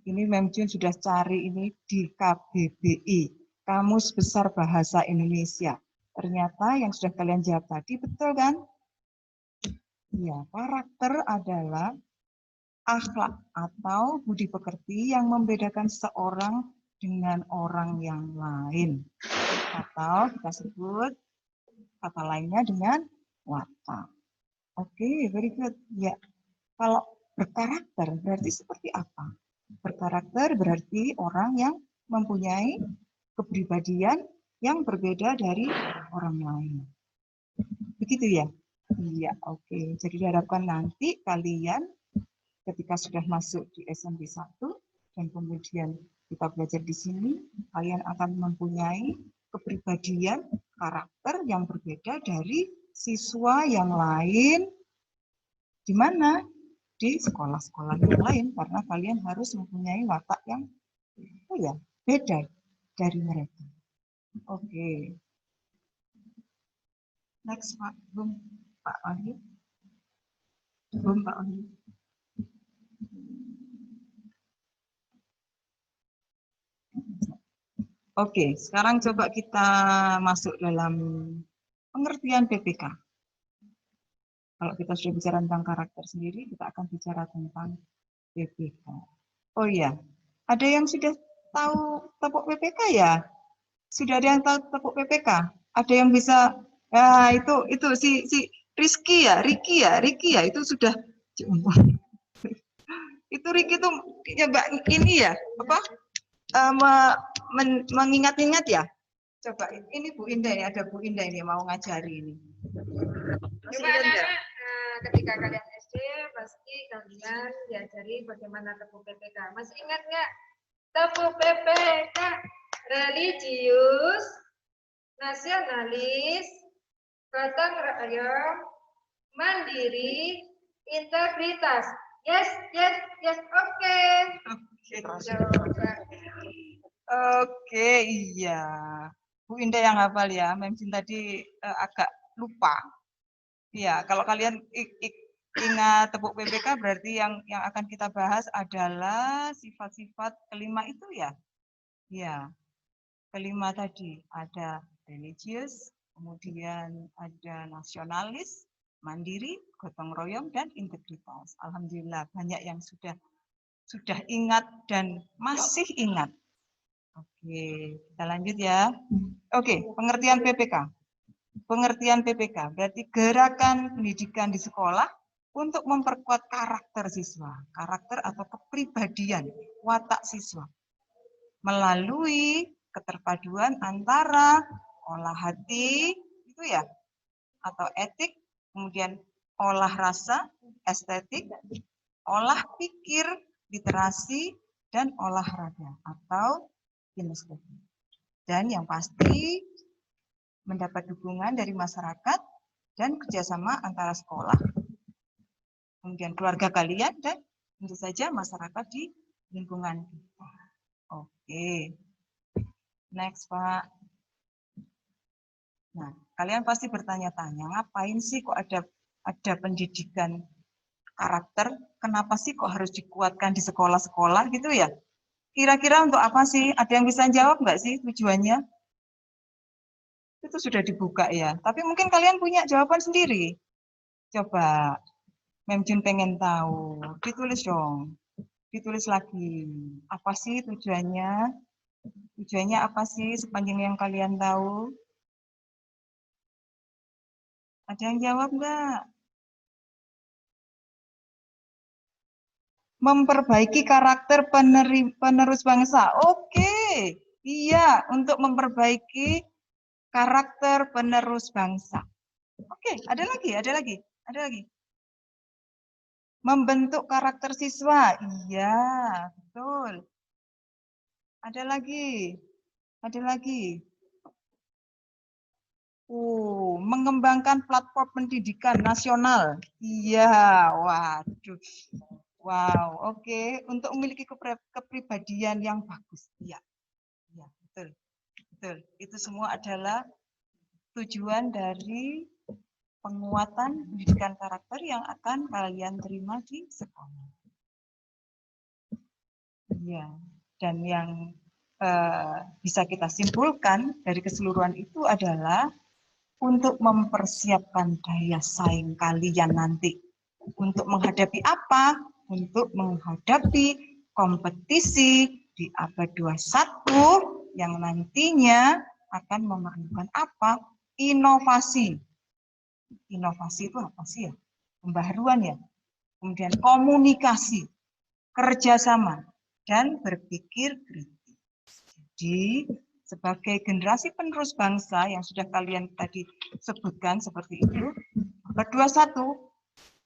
Ini Mem Jun sudah cari ini di KBBI, Kamus Besar Bahasa Indonesia. Ternyata yang sudah kalian jawab tadi betul kan? Ya, karakter adalah akhlak atau budi pekerti yang membedakan seorang dengan orang yang lain. Atau kita sebut kata lainnya dengan watak. Oke, very good. Ya, kalau berkarakter berarti seperti apa? Berkarakter berarti orang yang mempunyai kepribadian yang berbeda dari orang lain. Begitu ya? Iya, oke. Jadi diharapkan nanti kalian ketika sudah masuk di SMP 1 dan kemudian kita belajar di sini, kalian akan mempunyai kepribadian, karakter yang berbeda dari siswa yang lain di mana? Di sekolah-sekolah yang lain karena kalian harus mempunyai watak yang beda dari mereka. Oke. Next, Pak. Pak Wahyu. Pak Wahyu. Oke, sekarang coba kita masuk dalam pengertian PPK. Kalau kita sudah bicara tentang karakter sendiri, kita akan bicara tentang PPK. Oh iya, ada yang sudah tahu tepuk PPK ya? Sudah ada yang tahu tepuk PPK? Ada yang bisa? Ya itu si Rizky ya, Ricky ya, itu sudah. Itu Ricky tuh coba ini ya, apa? Mengingat-ingat ya. Coba ini Bu Indah ini, ada Bu Indah ini mau ngajari ini. Coba anak-anak, ketika kalian SD pasti kalian diajari bagaimana tepuk PPK. Masih ingat nggak? Tepuk PPK, religius, nasionalis, gotong royong, mandiri, integritas. Yes, oke. Oke, iya. Bu Indah yang hafal ya, Mem Jin tadi agak lupa. Iya, kalau kalian ingat tepuk PPK berarti yang akan kita bahas adalah sifat-sifat kelima itu ya. Iya. Kelima tadi ada religius, kemudian ada nasionalis, mandiri, gotong royong dan integritas. Alhamdulillah banyak yang sudah ingat dan masih ingat. Oke, kita lanjut ya. Oke, pengertian PPK. Pengertian PPK berarti gerakan pendidikan di sekolah untuk memperkuat karakter siswa, karakter atau kepribadian watak siswa melalui keterpaduan antara olah hati itu ya atau etik, kemudian olah rasa, estetik, olah pikir, literasi, dan olahraga atau kinestesi. Dan yang pasti mendapat dukungan dari masyarakat dan kerjasama antara sekolah, kemudian keluarga kalian, dan tentu saja masyarakat di lingkungan kita. Oke, next Pak. Nah, kalian pasti bertanya-tanya, ngapain sih kok ada pendidikan karakter? Kenapa sih kok harus dikuatkan di sekolah-sekolah gitu ya? Kira-kira untuk apa sih? Ada yang bisa jawab nggak sih tujuannya? Itu sudah dibuka ya. Tapi mungkin kalian punya jawaban sendiri. Coba, Mem Jun pengen tahu. Ditulis dong. Ditulis lagi. Apa sih tujuannya? Tujuannya apa sih sepanjang yang kalian tahu? Ada yang jawab nggak? Memperbaiki karakter penerus bangsa. Oke, iya, untuk memperbaiki karakter penerus bangsa. Oke, ada lagi. Membentuk karakter siswa. Iya, betul. Ada lagi. Mengembangkan platform pendidikan nasional. Iya, waduh. Wow, oke. Untuk memiliki kepribadian yang bagus. Iya, iya, betul. Betul. Itu semua adalah tujuan dari penguatan pendidikan karakter yang akan kalian terima di sekolah. Iya, dan yang bisa kita simpulkan dari keseluruhan itu adalah untuk mempersiapkan daya saing kalian nanti. Untuk menghadapi apa? Untuk menghadapi kompetisi di abad 21 yang nantinya akan memerlukan apa? Inovasi. Inovasi itu apa sih ya? Pembaharuan ya. Kemudian komunikasi, kerjasama, dan berpikir kritis. Jadi sebagai generasi penerus bangsa yang sudah kalian tadi sebutkan seperti itu, abad 21,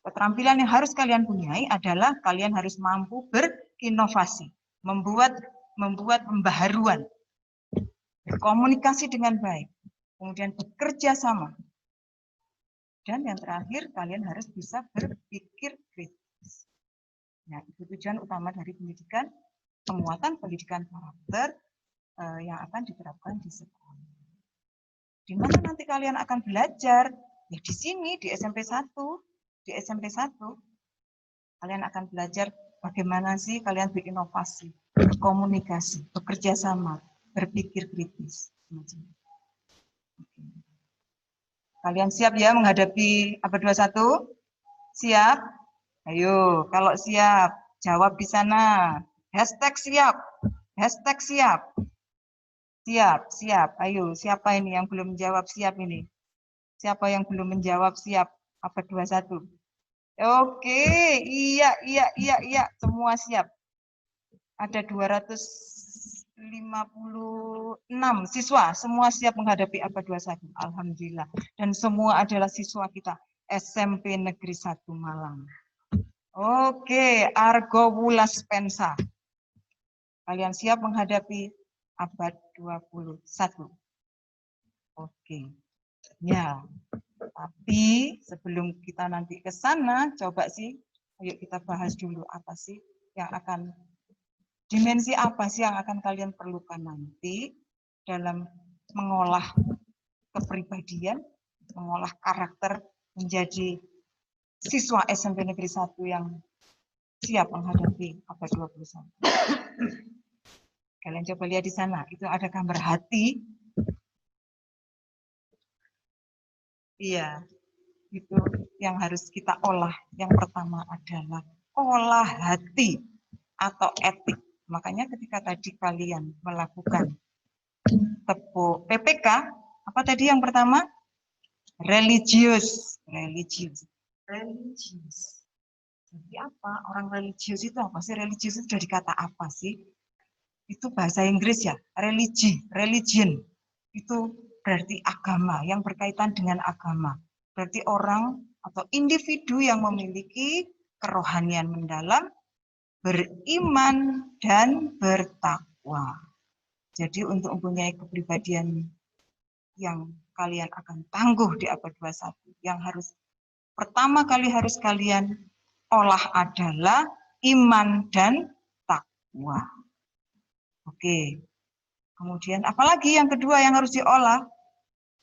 keterampilan yang harus kalian punyai adalah kalian harus mampu berinovasi, membuat pembaharuan, berkomunikasi dengan baik, kemudian bekerja sama. Dan yang terakhir, kalian harus bisa berpikir kritis. Nah, itu tujuan utama dari pendidikan, penguatan pendidikan karakter yang akan diterapkan di sekolah. Di mana nanti kalian akan belajar? Ya di sini, di SMP 1. Di SMP 1, kalian akan belajar bagaimana sih kalian berinovasi, berkomunikasi, bekerja sama, berpikir kritis. Kalian siap ya menghadapi abad 21? Siap? Ayo, kalau siap, jawab di sana. Hashtag siap. Hashtag siap. Siap, siap. Ayo, siapa ini yang belum menjawab siap ini? Siapa yang belum menjawab siap abad 21? Oke, iya. Semua siap. Ada 256 siswa, semua siap menghadapi abad 21. Alhamdulillah. Dan semua adalah siswa kita SMP Negeri 1 Malang. Oke, Argo Wulas Pensa. Kalian siap menghadapi abad 21? Oke. Ya. Tapi sebelum kita nanti ke sana, coba sih, ayo kita bahas dulu apa sih yang akan, dimensi apa sih yang akan kalian perlukan nanti dalam mengolah kepribadian, mengolah karakter menjadi siswa SMP Negeri 1 yang siap menghadapi abad 21. Kalian coba lihat di sana, itu ada gambar hati. Iya, itu yang harus kita olah. Yang pertama adalah olah hati atau etik. Makanya ketika tadi kalian melakukan PPK, apa tadi yang pertama? Religius. Jadi apa? Orang religius itu apa sih? Religius itu dari kata apa sih? Itu bahasa Inggris ya, religion. Itu berarti agama, yang berkaitan dengan agama. Berarti orang atau individu yang memiliki kerohanian mendalam, beriman, dan bertakwa. Jadi untuk mempunyai kepribadian yang kalian akan tangguh di abad 21, yang harus pertama kali harus kalian olah adalah iman dan takwa. Oke. Kemudian apalagi yang kedua yang harus diolah?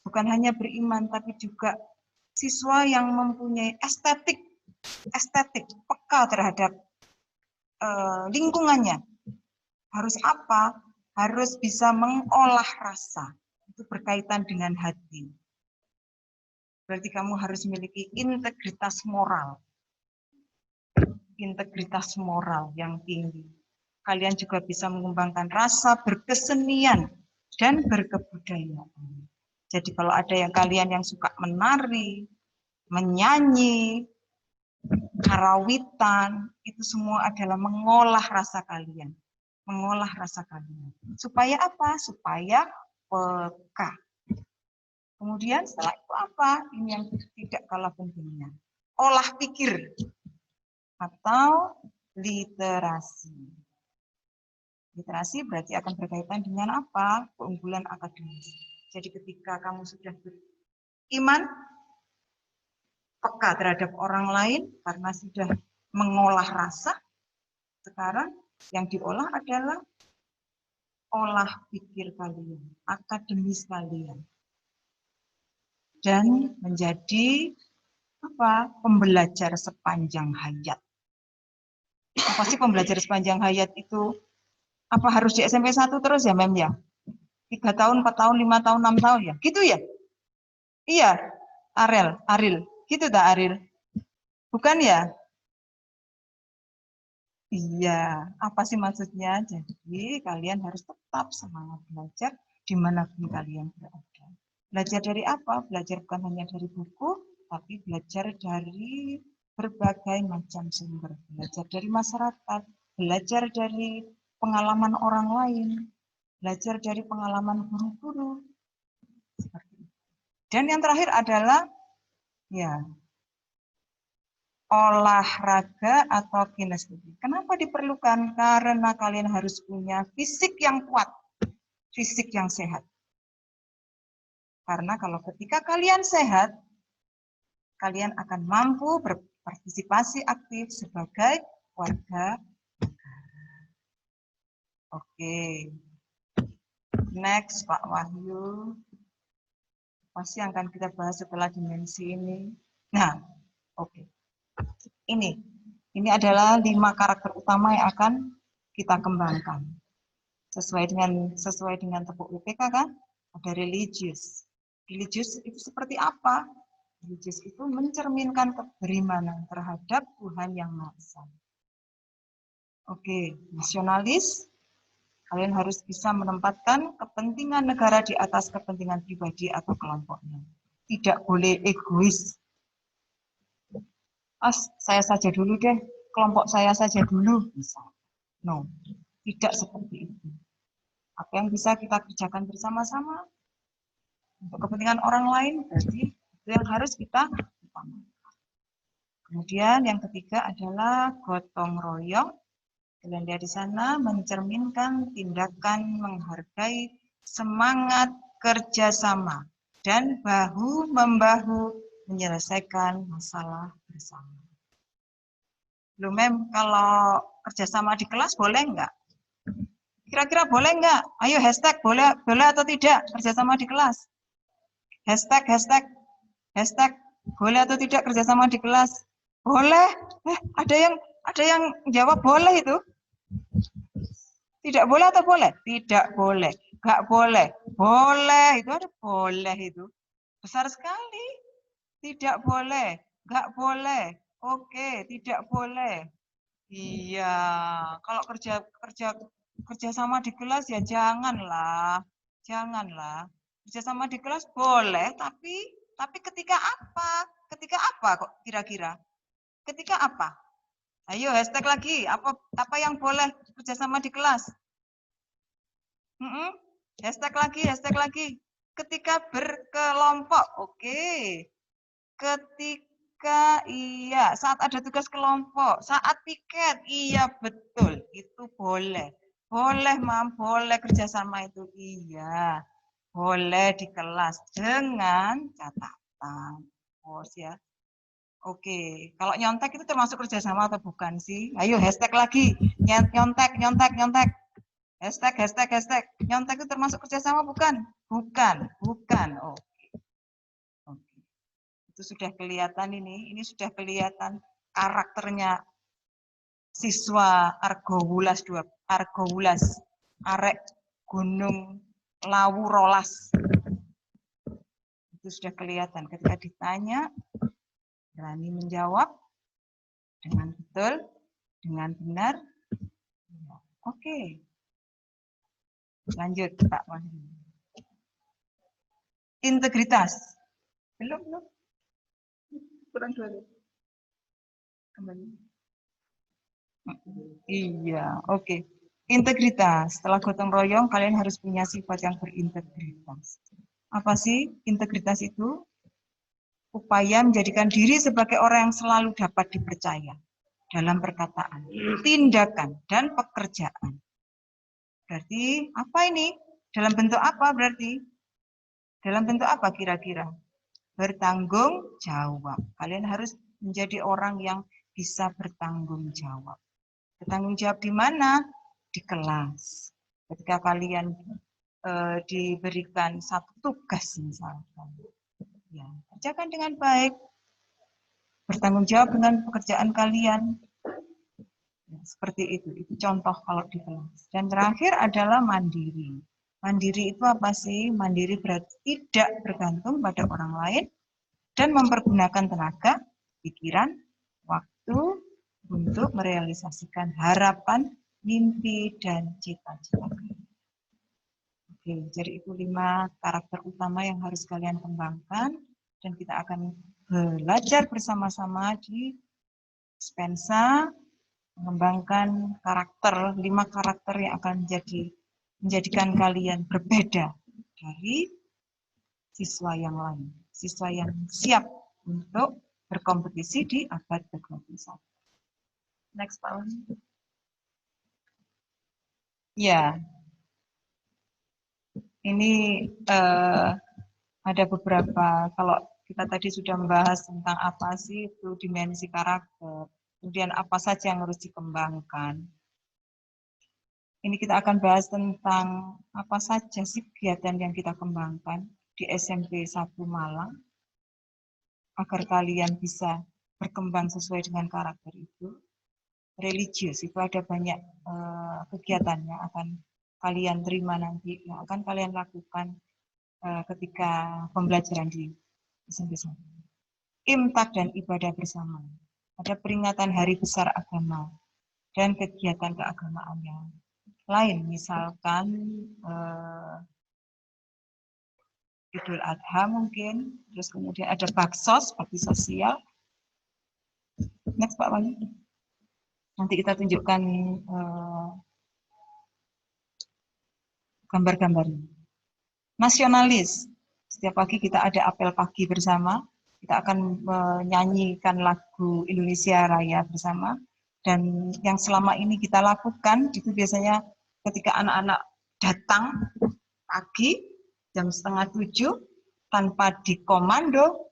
Bukan hanya beriman, tapi juga siswa yang mempunyai estetik peka terhadap lingkungannya. Harus apa? Harus bisa mengolah rasa. Itu berkaitan dengan hati. Berarti kamu harus memiliki integritas moral. Integritas moral yang tinggi. Kalian juga bisa mengembangkan rasa berkesenian dan berkebudayaan. Jadi kalau ada yang kalian yang suka menari, menyanyi, karawitan, itu semua adalah mengolah rasa kalian. Mengolah rasa kalian. Supaya apa? Supaya peka. Kemudian setelah itu apa? Ini yang tidak kalah pentingnya. Olah pikir atau literasi. Literasi berarti akan berkaitan dengan apa? Keunggulan akademis. Jadi ketika kamu sudah iman, peka terhadap orang lain karena sudah mengolah rasa. Sekarang yang diolah adalah olah pikir kalian, akademis kalian. Dan menjadi apa? Pembelajar sepanjang hayat. Apa sih pembelajar sepanjang hayat itu? Apa harus di SMP 1 terus ya, Mem ya? 3 tahun, 4 tahun, 5 tahun, 6 tahun ya? Gitu ya? Iya, Aril. Gitu tak Aril? Bukan ya? Iya, apa sih maksudnya? Jadi kalian harus tetap semangat belajar dimanapun kalian berada. Belajar dari apa? Belajar bukan hanya dari buku, tapi belajar dari berbagai macam sumber. Belajar dari masyarakat, belajar dari pengalaman orang lain, belajar dari pengalaman guru-guru. Dan yang terakhir adalah ya olahraga atau kinestetik. Kenapa diperlukan? Karena kalian harus punya fisik yang kuat, fisik yang sehat. Karena kalau ketika kalian sehat, kalian akan mampu berpartisipasi aktif sebagai warga negara. Oke. Next, Pak Wahyu. Pasti akan kita bahas setelah dimensi ini. Nah, oke. Ini adalah 5 karakter utama yang akan kita kembangkan. Sesuai dengan tepuk UPK kan? Ada religius. Religius itu seperti apa? Religius itu mencerminkan keberimanan terhadap Tuhan Yang Maha Esa. Oke, nasionalis. Kalian harus bisa menempatkan kepentingan negara di atas kepentingan pribadi atau kelompoknya. Tidak boleh egois. Saya saja dulu deh, kelompok saya saja dulu. Misal. No, tidak seperti itu. Apa yang bisa kita kerjakan bersama-sama untuk kepentingan orang lain, berarti itu yang harus kita utamakan. Kemudian yang ketiga adalah gotong royong. Kalian lihat di sana mencerminkan tindakan menghargai semangat kerjasama dan bahu-membahu menyelesaikan masalah bersama. Loh, Mem, kalau kerjasama di kelas boleh enggak? Kira-kira boleh enggak? Ayo hashtag boleh atau tidak kerjasama di kelas? Hashtag boleh atau tidak kerjasama di kelas? Boleh. Ada yang jawab boleh itu. Tidak boleh atau boleh? Tidak boleh. Enggak boleh. Boleh. Itu ada boleh itu. Besar sekali. Tidak boleh. Enggak boleh. Oke, tidak boleh. Iya. Kalau kerja sama di kelas ya janganlah. Janganlah. Kerja sama di kelas boleh, tapi ketika apa? Ketika apa kok kira-kira? Ketika apa? Ayo hashtag lagi, apa yang boleh kerjasama di kelas? Hashtag lagi. Ketika berkelompok, oke. Ketika saat ada tugas kelompok, saat piket, iya betul, itu boleh. Boleh, Mam, boleh kerjasama itu, iya. Boleh di kelas dengan catatan. Ya. Oke, kalau nyontek itu termasuk kerjasama atau bukan sih? Ayo hashtag lagi, nyontek. Hashtag. Nyontek itu termasuk kerjasama bukan? Bukan. Oke. Itu sudah kelihatan ini sudah kelihatan karakternya siswa Argowulas Arek Gunung Lawu Rolas. Itu sudah kelihatan ketika ditanya berani menjawab dengan betul, dengan benar. Oke. Lanjut, Pak Wahyu. Integritas. Belum. Kurang dulu. Kembali. Iya, oke. Integritas. Setelah gotong royong, kalian harus punya sifat yang berintegritas. Apa sih integritas itu? Upaya menjadikan diri sebagai orang yang selalu dapat dipercaya dalam perkataan, tindakan, dan pekerjaan. Berarti apa ini? Dalam bentuk apa berarti? Dalam bentuk apa kira-kira? bertanggung jawab. Kalian harus menjadi orang yang bisa bertanggung jawab. Bertanggung jawab di mana? Di kelas. Ketika kalian diberikan satu tugas misalkan, ya, kerjakan dengan baik. Bertanggung jawab dengan pekerjaan kalian. Ya, seperti itu contoh kalau di kelas. Dan terakhir adalah mandiri. Mandiri itu apa sih? Mandiri berarti tidak bergantung pada orang lain dan mempergunakan tenaga, pikiran, waktu untuk merealisasikan harapan, mimpi, dan cita-cita. Oke, jadi itu 5 karakter utama yang harus kalian kembangkan dan kita akan belajar bersama-sama di Spensa mengembangkan karakter, 5 karakter yang akan menjadikan kalian berbeda dari siswa yang lain, siswa yang siap untuk berkompetisi di abad ke-21. Next, Pak Wan. Ya, ini ada beberapa, kalau kita tadi sudah membahas tentang apa sih itu dimensi karakter, kemudian apa saja yang harus dikembangkan. Ini kita akan bahas tentang apa saja sih kegiatan yang kita kembangkan di SMP 1 Malang, agar kalian bisa berkembang sesuai dengan karakter itu. Religius, itu ada banyak kegiatan yang akan kalian terima nanti, yang akan kalian lakukan ketika pembelajaran di SMP 1. Imtak dan ibadah bersama. Ada peringatan hari besar agama dan kegiatan keagamaan yang lain, misalkan Idul Adha mungkin, terus kemudian ada baksos, bakti sosial. Next Pak Wali. Nanti kita tunjukkan gambar-gambarnya. Nasionalis. Setiap pagi kita ada apel pagi bersama. Kita akan menyanyikan lagu Indonesia Raya bersama. Dan yang selama ini kita lakukan, itu biasanya ketika anak-anak datang pagi, jam 6:30, tanpa dikomando,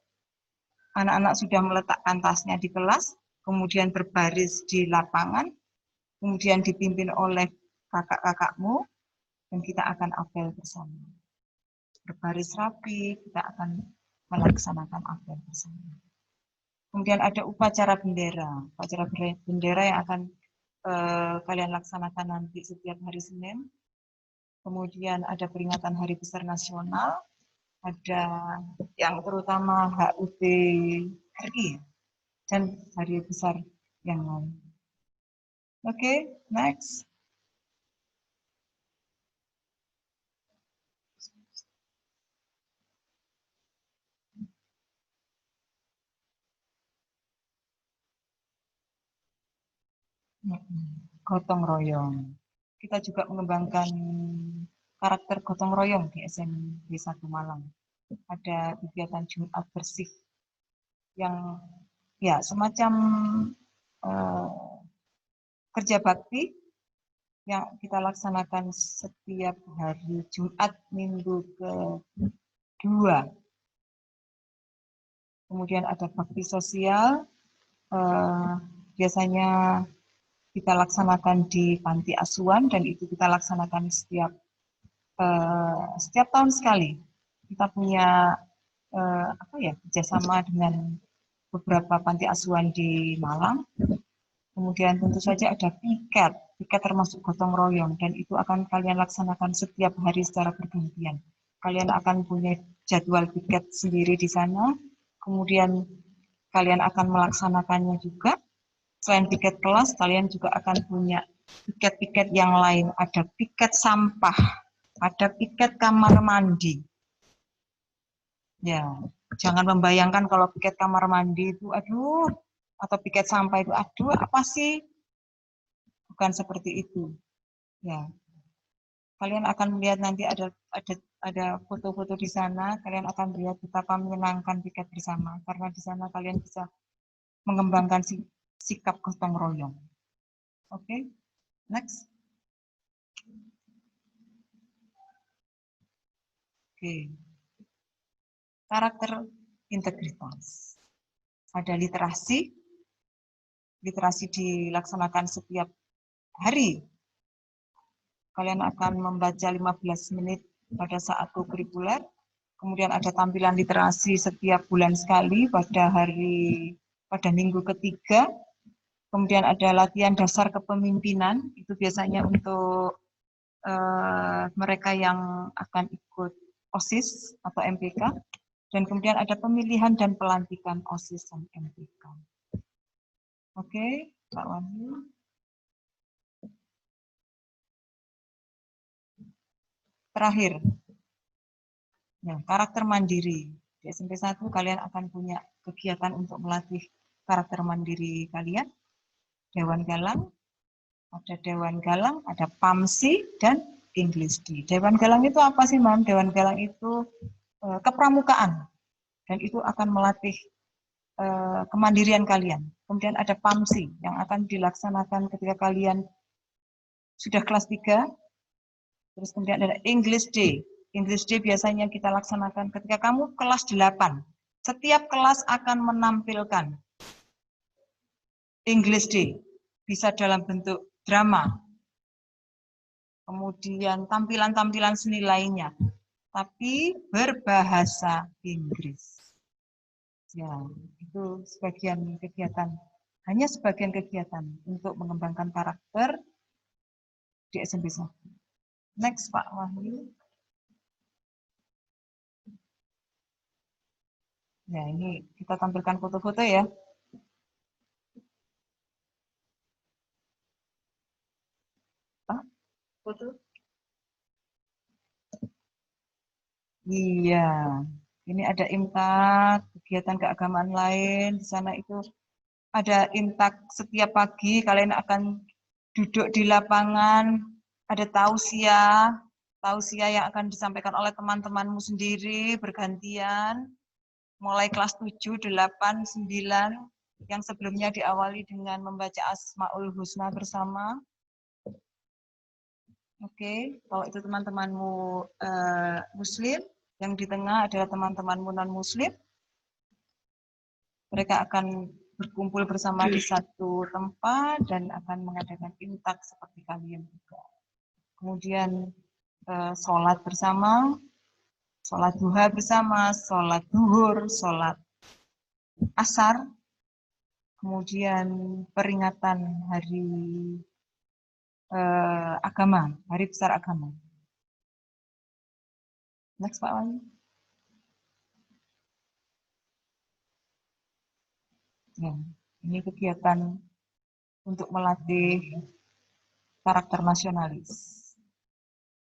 anak-anak sudah meletakkan tasnya di kelas, kemudian berbaris di lapangan, kemudian dipimpin oleh kakak-kakakmu, dan kita akan apel bersama. Berbaris rapi, kita akan melaksanakan apel bersama. Kemudian ada upacara bendera yang akan kalian laksanakan nanti setiap hari Senin. Kemudian ada peringatan Hari Besar Nasional, ada yang terutama HUT RI, dan hari besar yang lain. Oke, next. Gotong royong. Kita juga mengembangkan karakter gotong royong di SMP 1 Malang. Ada kegiatan Jumat bersih yang ya semacam kerja bakti yang kita laksanakan setiap hari Jumat minggu ke-2. Kemudian ada bakti sosial, biasanya kita laksanakan di panti asuhan dan itu kita laksanakan setiap tahun sekali. Kita punya kerjasama dengan beberapa panti asuhan di Malang. Kemudian tentu saja ada piket termasuk gotong royong dan itu akan kalian laksanakan setiap hari secara bergantian. Kalian akan punya jadwal piket sendiri di sana. Kemudian kalian akan melaksanakannya juga. Selain piket kelas, kalian juga akan punya piket-piket yang lain. Ada piket sampah, ada piket kamar mandi. Ya, jangan membayangkan kalau piket kamar mandi itu, aduh, atau piket sampah itu, aduh, apa sih? Bukan seperti itu. Ya, kalian akan melihat nanti ada foto-foto di sana. Kalian akan melihat betapa menyenangkan piket bersama, karena di sana kalian bisa mengembangkan sikap gotong royong. Oke, next. Oke. Karakter integritas. Ada literasi. Literasi dilaksanakan setiap hari. Kalian akan membaca 15 menit pada saat kurikuler. Kemudian ada tampilan literasi setiap bulan sekali pada minggu ketiga. Kemudian ada latihan dasar kepemimpinan, itu biasanya untuk mereka yang akan ikut OSIS atau MPK. Dan kemudian ada pemilihan dan pelantikan OSIS dan MPK. Oke, Pak Wahyu. Terakhir. Nah, karakter mandiri. Di SMP 1 kalian akan punya kegiatan untuk melatih karakter mandiri kalian. Dewan Galang, ada PAMSI, dan English D. Dewan Galang itu apa sih, Mam? Dewan Galang itu kepramukaan. Dan itu akan melatih kemandirian kalian. Kemudian ada PAMSI yang akan dilaksanakan ketika kalian sudah kelas 3. Terus kemudian ada English Day. English Day biasanya kita laksanakan ketika kamu kelas 8. Setiap kelas akan menampilkan English Day. Bisa dalam bentuk drama. Kemudian tampilan-tampilan seni lainnya. Tapi berbahasa Inggris. Ya, itu sebagian kegiatan. Hanya sebagian kegiatan untuk mengembangkan karakter di SMP 1. Next, Pak Wahyu. Ya, ini kita tampilkan foto-foto ya. Foto? Iya, ini ada imtak, kegiatan keagamaan lain. Di sana itu ada imtak setiap pagi, kalian akan duduk di lapangan, ada tausiah yang akan disampaikan oleh teman-temanmu sendiri, bergantian. Mulai kelas 7, 8, 9, yang sebelumnya diawali dengan membaca Asmaul Husna bersama. Oke, kalau itu teman-temanmu Muslim, yang di tengah adalah teman-temanmu non-Muslim. Mereka akan berkumpul bersama di satu tempat dan akan mengadakan imtak seperti kalian juga. Kemudian sholat bersama, sholat duha bersama, sholat duhur, sholat asar, kemudian peringatan hari agama, hari besar agama. Next, Pak Wahyu. Ya, ini kegiatan untuk melatih karakter nasionalis.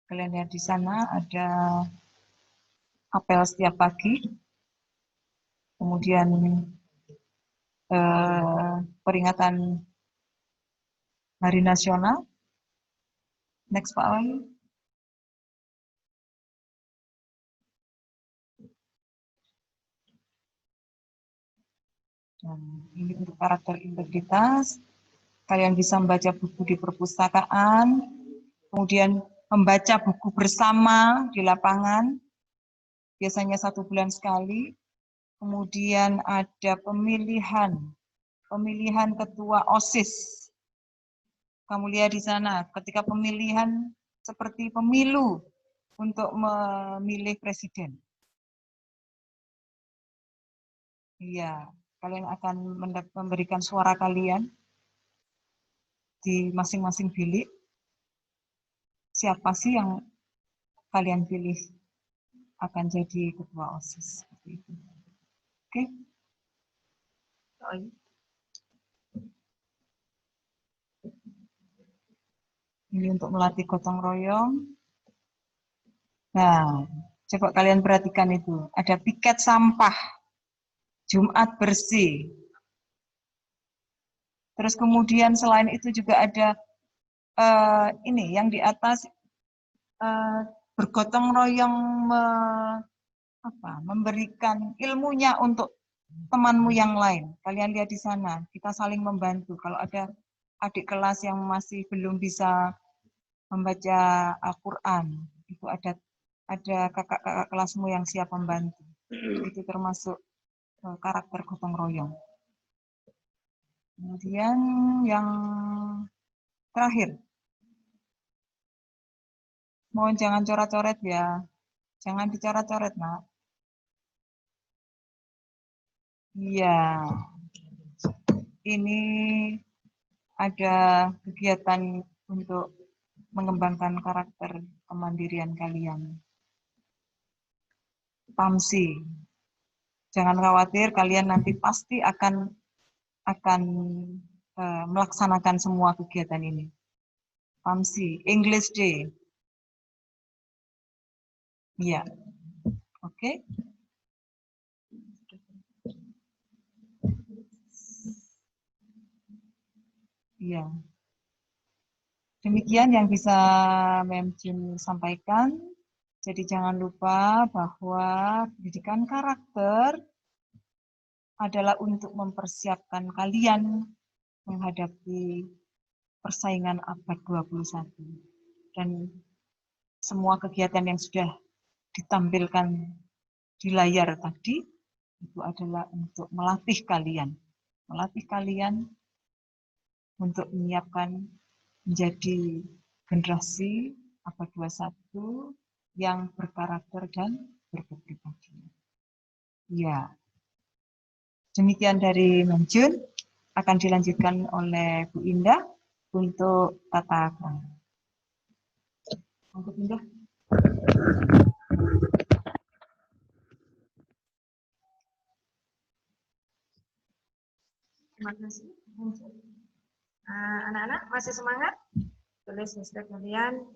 Kalian lihat di sana ada apel setiap pagi, kemudian peringatan Hari Nasional. Next, Pak Wahyu. Dan ini untuk karakter integritas. Kalian bisa membaca buku di perpustakaan, kemudian membaca buku bersama di lapangan, biasanya 1 bulan sekali. Kemudian ada pemilihan ketua OSIS. Kamu lihat di sana, ketika pemilihan seperti pemilu untuk memilih presiden. Iya, kalian akan memberikan suara kalian di masing-masing bilik. Siapa sih yang kalian pilih akan jadi ketua OSIS. Oke. Ini untuk melatih gotong royong. Nah, coba kalian perhatikan itu. Ada piket sampah, Jumat bersih. Terus kemudian selain itu juga ada ini yang di atas bergotong royong memberikan ilmunya untuk temanmu yang lain. Kalian lihat di sana, kita saling membantu. Kalau ada adik kelas yang masih belum bisa membaca Al-Quran, itu ada kakak-kakak kelasmu yang siap membantu. Itu termasuk karakter gotong royong. Kemudian yang terakhir, mohon jangan coret-coret ya, jangan dicoret-coret, Nak. Iya, ini ada kegiatan untuk mengembangkan karakter kemandirian kalian. PAMSI. Jangan khawatir, kalian nanti pasti akan melaksanakan semua kegiatan ini. PAMSI, English Day. Iya. Oke. Iya. Demikian yang bisa Mem Jun sampaikan. Jadi jangan lupa bahwa pendidikan karakter adalah untuk mempersiapkan kalian menghadapi persaingan abad 21. Dan semua kegiatan yang sudah ditampilkan di layar tadi, itu adalah untuk melatih kalian untuk menyiapkan menjadi generasi abad 21 yang berkarakter dan berpribadi. Ya, demikian dari Mem Jun, akan dilanjutkan oleh Bu Indah untuk tata krama. Untuk Indah. Terima kasih. Anak-anak masih semangat? Tulis hashtag kalian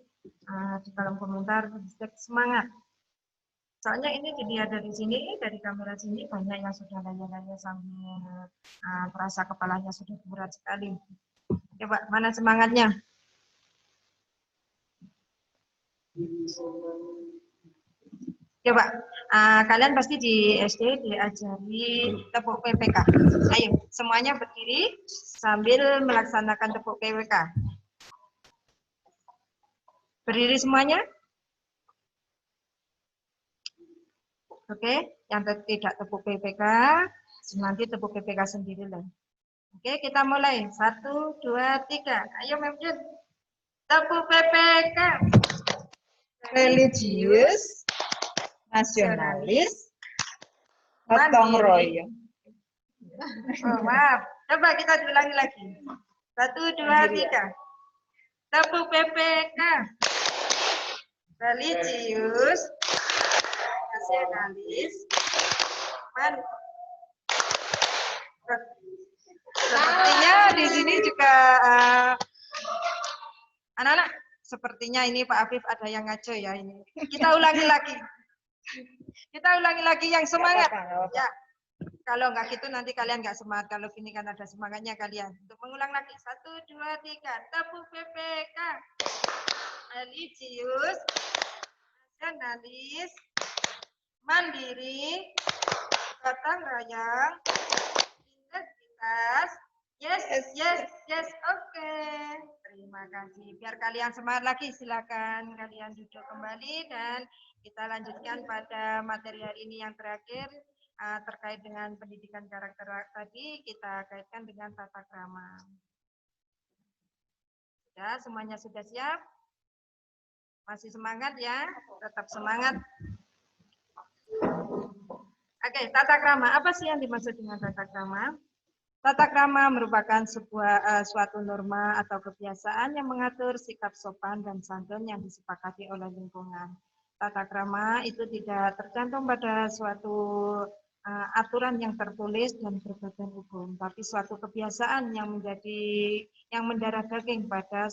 di kolom komentar hashtag semangat. Soalnya ini dilihat dari sini, dari kamera sini banyak yang sudah nanya-nanya sambil terasa kepalanya sudah berat sekali. Coba mana semangatnya? Coba, kalian pasti di SD diajari tepuk PPK. Ayo, semuanya berdiri sambil melaksanakan tepuk PPK. Berdiri semuanya? Oke, yang tidak tepuk PPK, nanti tepuk PPK sendiri lah. Oke, kita mulai. 1, 2, 3. Ayo, Mem Jun. Tepuk PPK. Religius, nasionalis, gotong royong. Oh, maaf. Coba kita diulangi lagi. 1, 2, 3. Tepuk PPK. Religius, nasionalis, sepertinya di sini juga anak-anak, sepertinya ini Pak Afif ada yang ngaco ya ini. Kita ulangi lagi. Kita ulangi lagi yang semangat. Ya. Kalau nggak gitu nanti kalian nggak semangat. Kalau gini kan ada semangatnya kalian. Untuk mengulang lagi. 1, 2, 3. Tepuk PPK. Religius, nasionalis, mandiri, gotong royong, integritas. Yes, yes, yes, oke. Terima kasih. Biar kalian semangat lagi, silakan kalian duduk kembali dan kita lanjutkan pada materi hari ini yang terakhir terkait dengan pendidikan karakter tadi, kita kaitkan dengan tata krama. Ya, semuanya sudah siap? Masih semangat ya? Tetap semangat. Oke, tata krama. Apa sih yang dimaksud dengan tata krama? Tata krama merupakan suatu norma atau kebiasaan yang mengatur sikap sopan dan santun yang disepakati oleh lingkungan. Tata krama itu tidak tergantung pada suatu aturan yang tertulis dan berbadan hukum, tapi suatu kebiasaan yang mendarah daging pada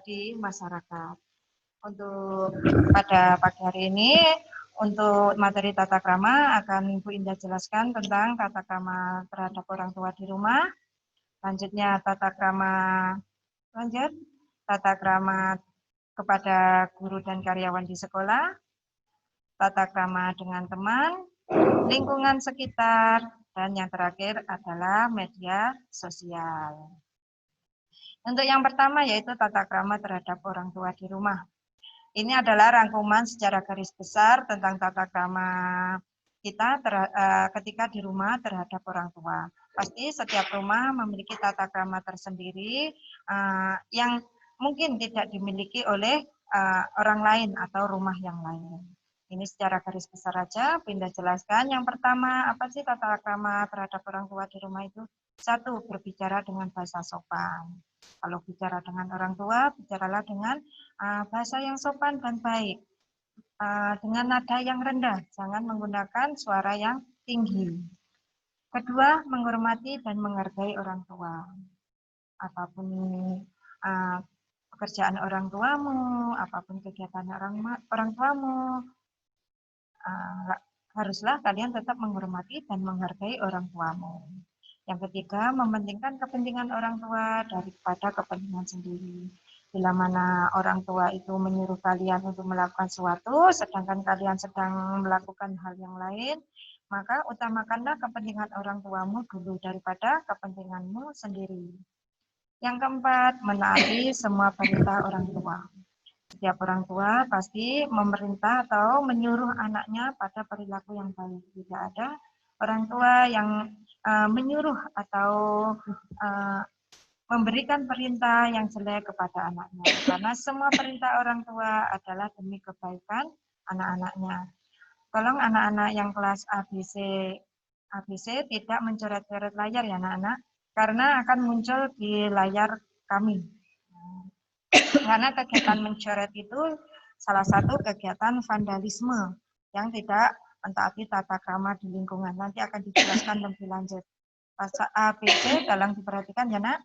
di masyarakat. Untuk pada pagi hari ini, untuk materi tata krama akan Ibu Indah jelaskan tentang tata krama terhadap orang tua di rumah. Lanjutnya tata krama kepada guru dan karyawan di sekolah, tata krama dengan teman, lingkungan sekitar, dan yang terakhir adalah media sosial. Untuk yang pertama yaitu tata krama terhadap orang tua di rumah. Ini adalah rangkuman secara garis besar tentang tata krama kita ketika di rumah terhadap orang tua. Pasti setiap rumah memiliki tata krama tersendiri yang mungkin tidak dimiliki oleh orang lain atau rumah yang lain. Ini secara garis besar saja, Bu Indah jelaskan. Yang pertama, apa sih tata krama terhadap orang tua di rumah itu? Satu, berbicara dengan bahasa sopan. Kalau bicara dengan orang tua, bicaralah dengan bahasa yang sopan dan baik. Dengan nada yang rendah, jangan menggunakan suara yang tinggi. Kedua, menghormati dan menghargai orang tua. Apapun pekerjaan orang tuamu, apapun kegiatan orang tuamu, haruslah kalian tetap menghormati dan menghargai orang tuamu. Yang ketiga, mementingkan kepentingan orang tua daripada kepentingan sendiri. Bila mana orang tua itu menyuruh kalian untuk melakukan sesuatu, sedangkan kalian sedang melakukan hal yang lain, maka utamakanlah kepentingan orang tuamu dulu daripada kepentinganmu sendiri. Yang keempat, menaati semua perintah orang tua. Setiap orang tua pasti memerintah atau menyuruh anaknya pada perilaku yang baik. Tidak ada orang tua yang menyuruh atau memberikan perintah yang jelek kepada anaknya. Karena semua perintah orang tua adalah demi kebaikan anak-anaknya. Tolong anak-anak yang kelas ABC tidak mencoret-coret layar ya anak-anak, karena akan muncul di layar kami. Karena kegiatan mencoret itu salah satu kegiatan vandalisme yang tidak mentaati tata krama di lingkungan. Nanti akan dijelaskan lebih lanjut. Pasal ABC tolong diperhatikan ya nak.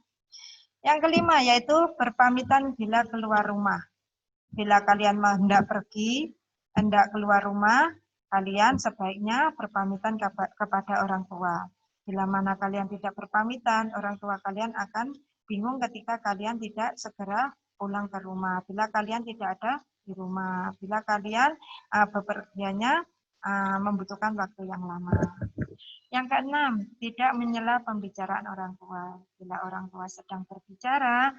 Yang kelima yaitu berpamitan bila keluar rumah. Bila kalian hendak pergi, hendak keluar rumah, kalian sebaiknya berpamitan kepada orang tua. Bila mana kalian tidak berpamitan, orang tua kalian akan bingung ketika kalian tidak segera pulang ke rumah. Bila kalian tidak ada di rumah, bila kalian bepergiannya membutuhkan waktu yang lama. Yang keenam, tidak menyela pembicaraan orang tua. Bila orang tua sedang berbicara,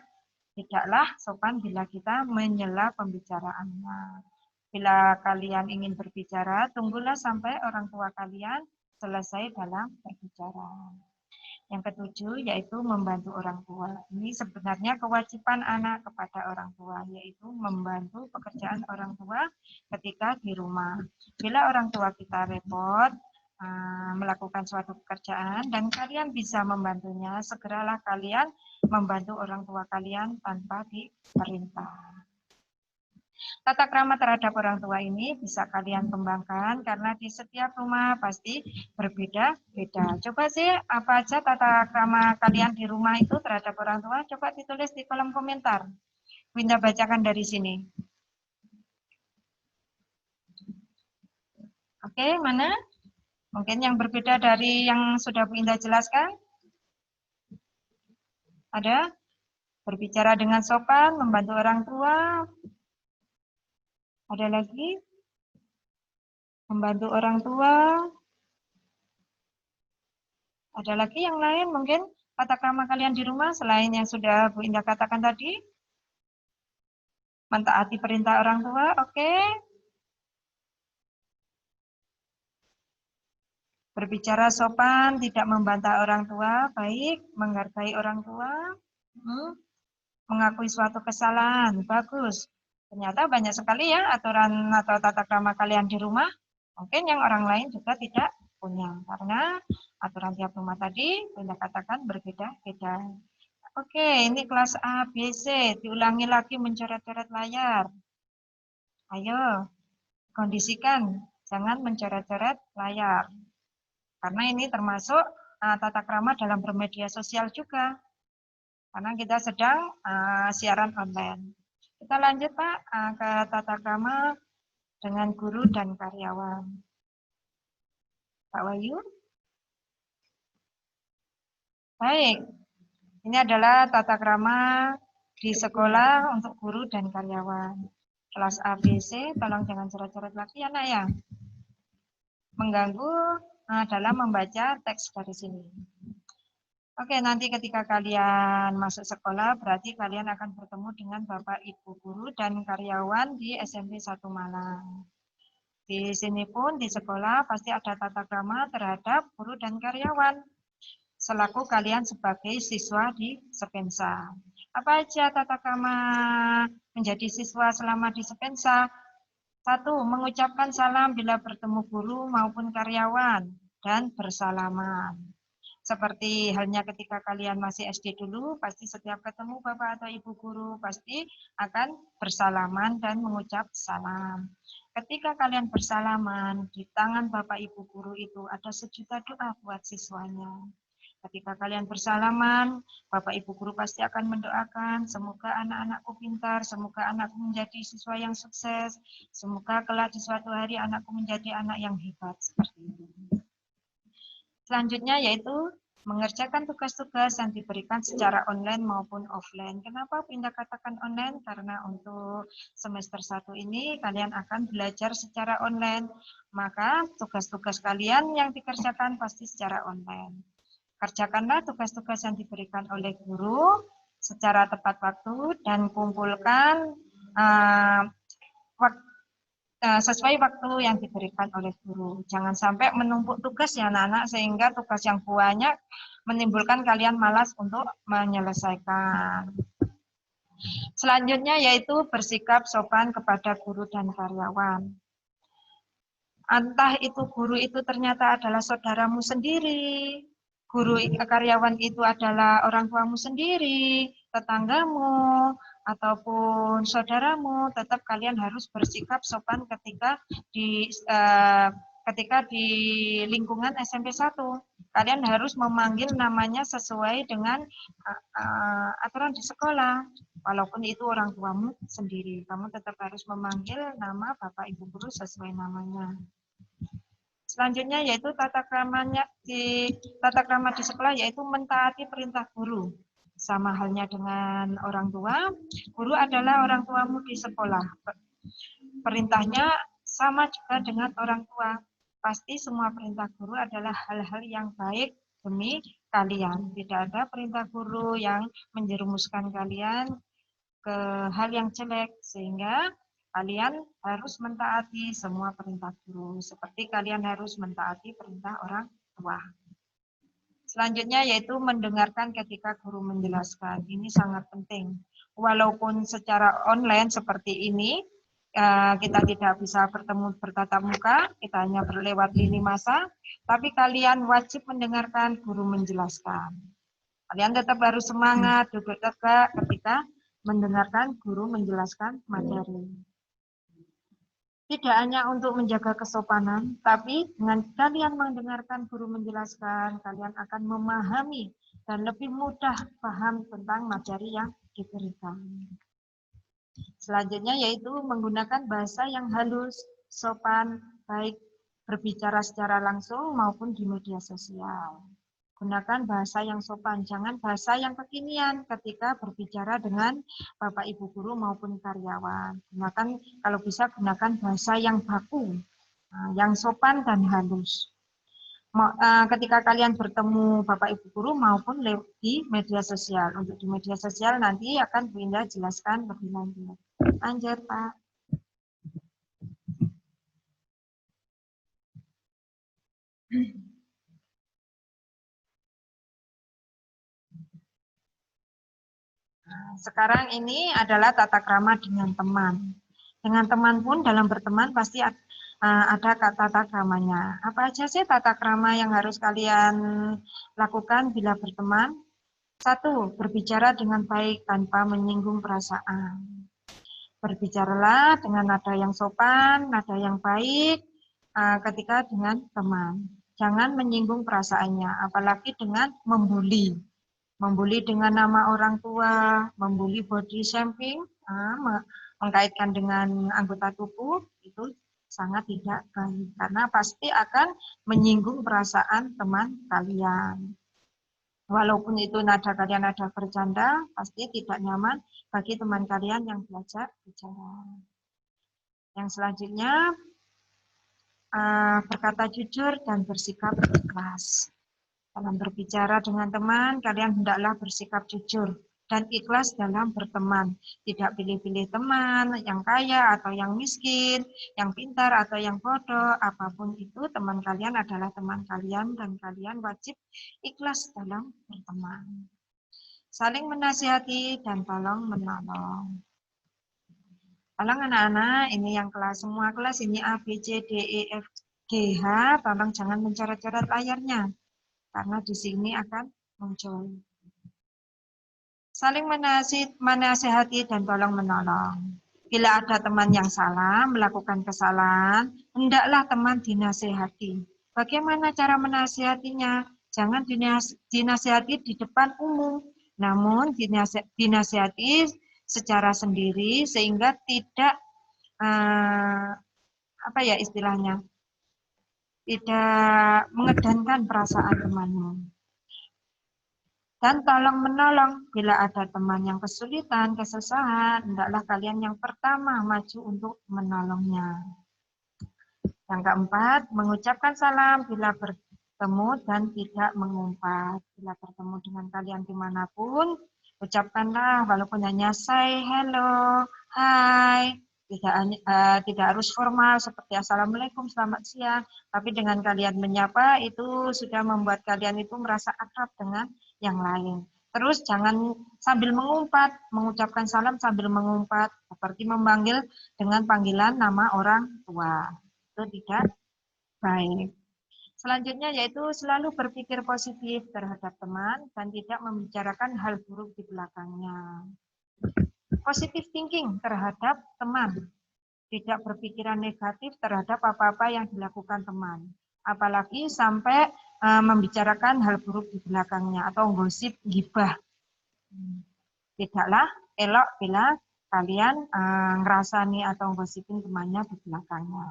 tidaklah sopan bila kita menyela pembicaraannya. Bila kalian ingin berbicara, tunggulah sampai orang tua kalian selesai dalam berbicara. Yang ketujuh yaitu membantu orang tua. Ini sebenarnya kewajiban anak kepada orang tua, yaitu membantu pekerjaan orang tua ketika di rumah. Bila orang tua kita repot melakukan suatu pekerjaan dan kalian bisa membantunya, segeralah kalian membantu orang tua kalian tanpa diperintah. Tata krama terhadap orang tua ini bisa kalian kembangkan karena di setiap rumah pasti berbeda-beda. Coba sih apa aja tata krama kalian di rumah itu terhadap orang tua, coba ditulis di kolom komentar. Winda bacakan dari sini. Oke, mana? Mungkin yang berbeda dari yang sudah Bu Indah jelaskan? Ada? Berbicara dengan sopan, membantu orang tua. Ada lagi? Membantu orang tua. Ada lagi yang lain mungkin tata krama kalian di rumah selain yang sudah Bu Indah katakan tadi? Mentaati perintah orang tua, oke. Berbicara sopan, tidak membantah orang tua, baik. Menghargai orang tua, mengakui suatu kesalahan, bagus. Ternyata banyak sekali ya aturan atau tata krama kalian di rumah. Mungkin yang orang lain juga tidak punya. Karena aturan tiap rumah tadi, Bunda katakan berbeda-beda. Oke, ini kelas A, B, C. Diulangi lagi mencoret-coret layar. Ayo, kondisikan. Jangan mencoret-coret layar. Karena ini termasuk tata krama dalam bermedia sosial juga. Karena kita sedang siaran online. Kita lanjut Pak ke tata krama dengan guru dan karyawan. Pak Wahyu. Baik, ini adalah tata krama di sekolah untuk guru dan karyawan. Kelas ABC, tolong jangan coret-coret lagi ya nak ya. Mengganggu dalam membaca teks dari sini. Oke, nanti ketika kalian masuk sekolah, berarti kalian akan bertemu dengan Bapak Ibu Guru dan karyawan di SMP 1 Malang. Di sini pun di sekolah pasti ada tata krama terhadap guru dan karyawan selaku kalian sebagai siswa di Sepensa. Apa aja tata krama menjadi siswa selama di Sepensa? 1. Mengucapkan salam bila bertemu guru maupun karyawan dan bersalaman. Seperti halnya ketika kalian masih SD dulu, pasti setiap ketemu Bapak atau Ibu guru pasti akan bersalaman dan mengucap salam. Ketika kalian bersalaman, di tangan Bapak Ibu guru itu ada sejuta doa buat siswanya. Ketika kalian bersalaman, Bapak Ibu guru pasti akan mendoakan, semoga anak-anakku pintar, semoga anakku menjadi siswa yang sukses, semoga kelak di suatu hari anakku menjadi anak yang hebat. Seperti itu. Selanjutnya yaitu mengerjakan tugas-tugas yang diberikan secara online maupun offline. Kenapa pindah katakan online? Karena untuk semester 1 ini kalian akan belajar secara online. Maka tugas-tugas kalian yang dikerjakan pasti secara online. Kerjakanlah tugas-tugas yang diberikan oleh guru secara tepat waktu dan kumpulkan sesuai waktu yang diberikan oleh guru. Jangan sampai menumpuk tugas ya anak-anak sehingga tugas yang banyak menimbulkan kalian malas untuk menyelesaikan. Selanjutnya yaitu bersikap sopan kepada guru dan karyawan. Entah itu guru itu ternyata adalah saudaramu sendiri, guru karyawan itu adalah orang tuamu sendiri, tetanggamu, ataupun saudaramu, tetap kalian harus bersikap sopan ketika di lingkungan SMP 1. Kalian harus memanggil namanya sesuai dengan aturan di sekolah. Walaupun itu orang tuamu sendiri, kamu tetap harus memanggil nama Bapak Ibu guru sesuai namanya. Selanjutnya yaitu tata krama di sekolah yaitu mentaati perintah guru. Sama halnya dengan orang tua, guru adalah orang tuamu di sekolah. Perintahnya sama juga dengan orang tua. Pasti semua perintah guru adalah hal-hal yang baik demi kalian. Tidak ada perintah guru yang menjerumuskan kalian ke hal yang jelek, sehingga kalian harus mentaati semua perintah guru, seperti kalian harus mentaati perintah orang tua. Selanjutnya yaitu mendengarkan ketika guru menjelaskan. Ini sangat penting. Walaupun secara online seperti ini, kita tidak bisa bertemu bertatap muka, kita hanya berlewat lini masa, tapi kalian wajib mendengarkan guru menjelaskan. Kalian tetap harus semangat, duduk tegak ketika mendengarkan guru menjelaskan materi. Tidak hanya untuk menjaga kesopanan, tapi dengan kalian mendengarkan guru menjelaskan, kalian akan memahami dan lebih mudah paham tentang materi yang diberikan. Selanjutnya yaitu menggunakan bahasa yang halus, sopan, baik berbicara secara langsung maupun di media sosial. Gunakan bahasa yang sopan, jangan bahasa yang kekinian ketika berbicara dengan Bapak Ibu guru maupun karyawan. Kalau bisa gunakan bahasa yang baku, yang sopan dan halus. Ketika kalian bertemu Bapak Ibu guru maupun di media sosial. Untuk di media sosial nanti akan Bu Indah jelaskan lebih lanjut. Lanjut, Pak. Sekarang ini adalah tata krama dengan teman. Dengan teman pun dalam berteman pasti ada tata kramanya. Apa aja sih tata krama yang harus kalian lakukan bila berteman? 1. Berbicara dengan baik tanpa menyinggung perasaan. Berbicaralah dengan nada yang sopan, nada yang baik ketika dengan teman. Jangan menyinggung perasaannya, apalagi dengan membuli. Membuli dengan nama orang tua, membuli body shaming, mengkaitkan dengan anggota tubuh, itu sangat tidak baik. Karena pasti akan menyinggung perasaan teman kalian. Walaupun itu nada kalian ada bercanda, pasti tidak nyaman bagi teman kalian yang belajar bicara. Yang selanjutnya, berkata jujur dan bersikap ikhlas. Dalam berbicara dengan teman, kalian hendaklah bersikap jujur. dan ikhlas dalam berteman. Tidak pilih-pilih teman, yang kaya atau yang miskin, yang pintar atau yang bodoh, apapun itu teman kalian adalah teman kalian dan kalian wajib ikhlas dalam berteman. Saling menasihati dan tolong menolong. Tolong anak-anak, ini yang kelas semua kelas ini A, B, C, D, E, F, G, H, tolong jangan mencoret-coret layarnya, karena di sini akan muncul. Saling menasihati dan tolong menolong. Bila ada teman yang salah, melakukan kesalahan, hendaklah teman dinasihati. Bagaimana cara menasihatinya? Jangan dinasihati di depan umum, namun dinasihati secara sendiri sehingga tidak apa ya istilahnya, tidak mengedankan perasaan temanmu. Dan tolong menolong bila ada teman yang kesulitan, kesusahan, hendaklah kalian yang pertama maju untuk menolongnya. Yang keempat, mengucapkan salam bila bertemu dan tidak mengumpat. Bila bertemu dengan kalian dimanapun, ucapkanlah walaupun hanya say hello, hai. Tidak harus formal seperti assalamualaikum, selamat siang. Tapi dengan kalian menyapa itu sudah membuat kalian itu merasa akrab dengan yang lain. Terus jangan sambil mengumpat, mengucapkan salam sambil mengumpat, seperti memanggil dengan panggilan nama orang tua. Itu tidak baik. Selanjutnya yaitu selalu berpikir positif terhadap teman dan tidak membicarakan hal buruk di belakangnya. Positive thinking terhadap teman, tidak berpikiran negatif terhadap apa-apa yang dilakukan teman. Apalagi sampai membicarakan hal buruk di belakangnya atau gosip, gibah. Tidaklah elok bila kalian ngerasani atau gosipin temannya di belakangnya.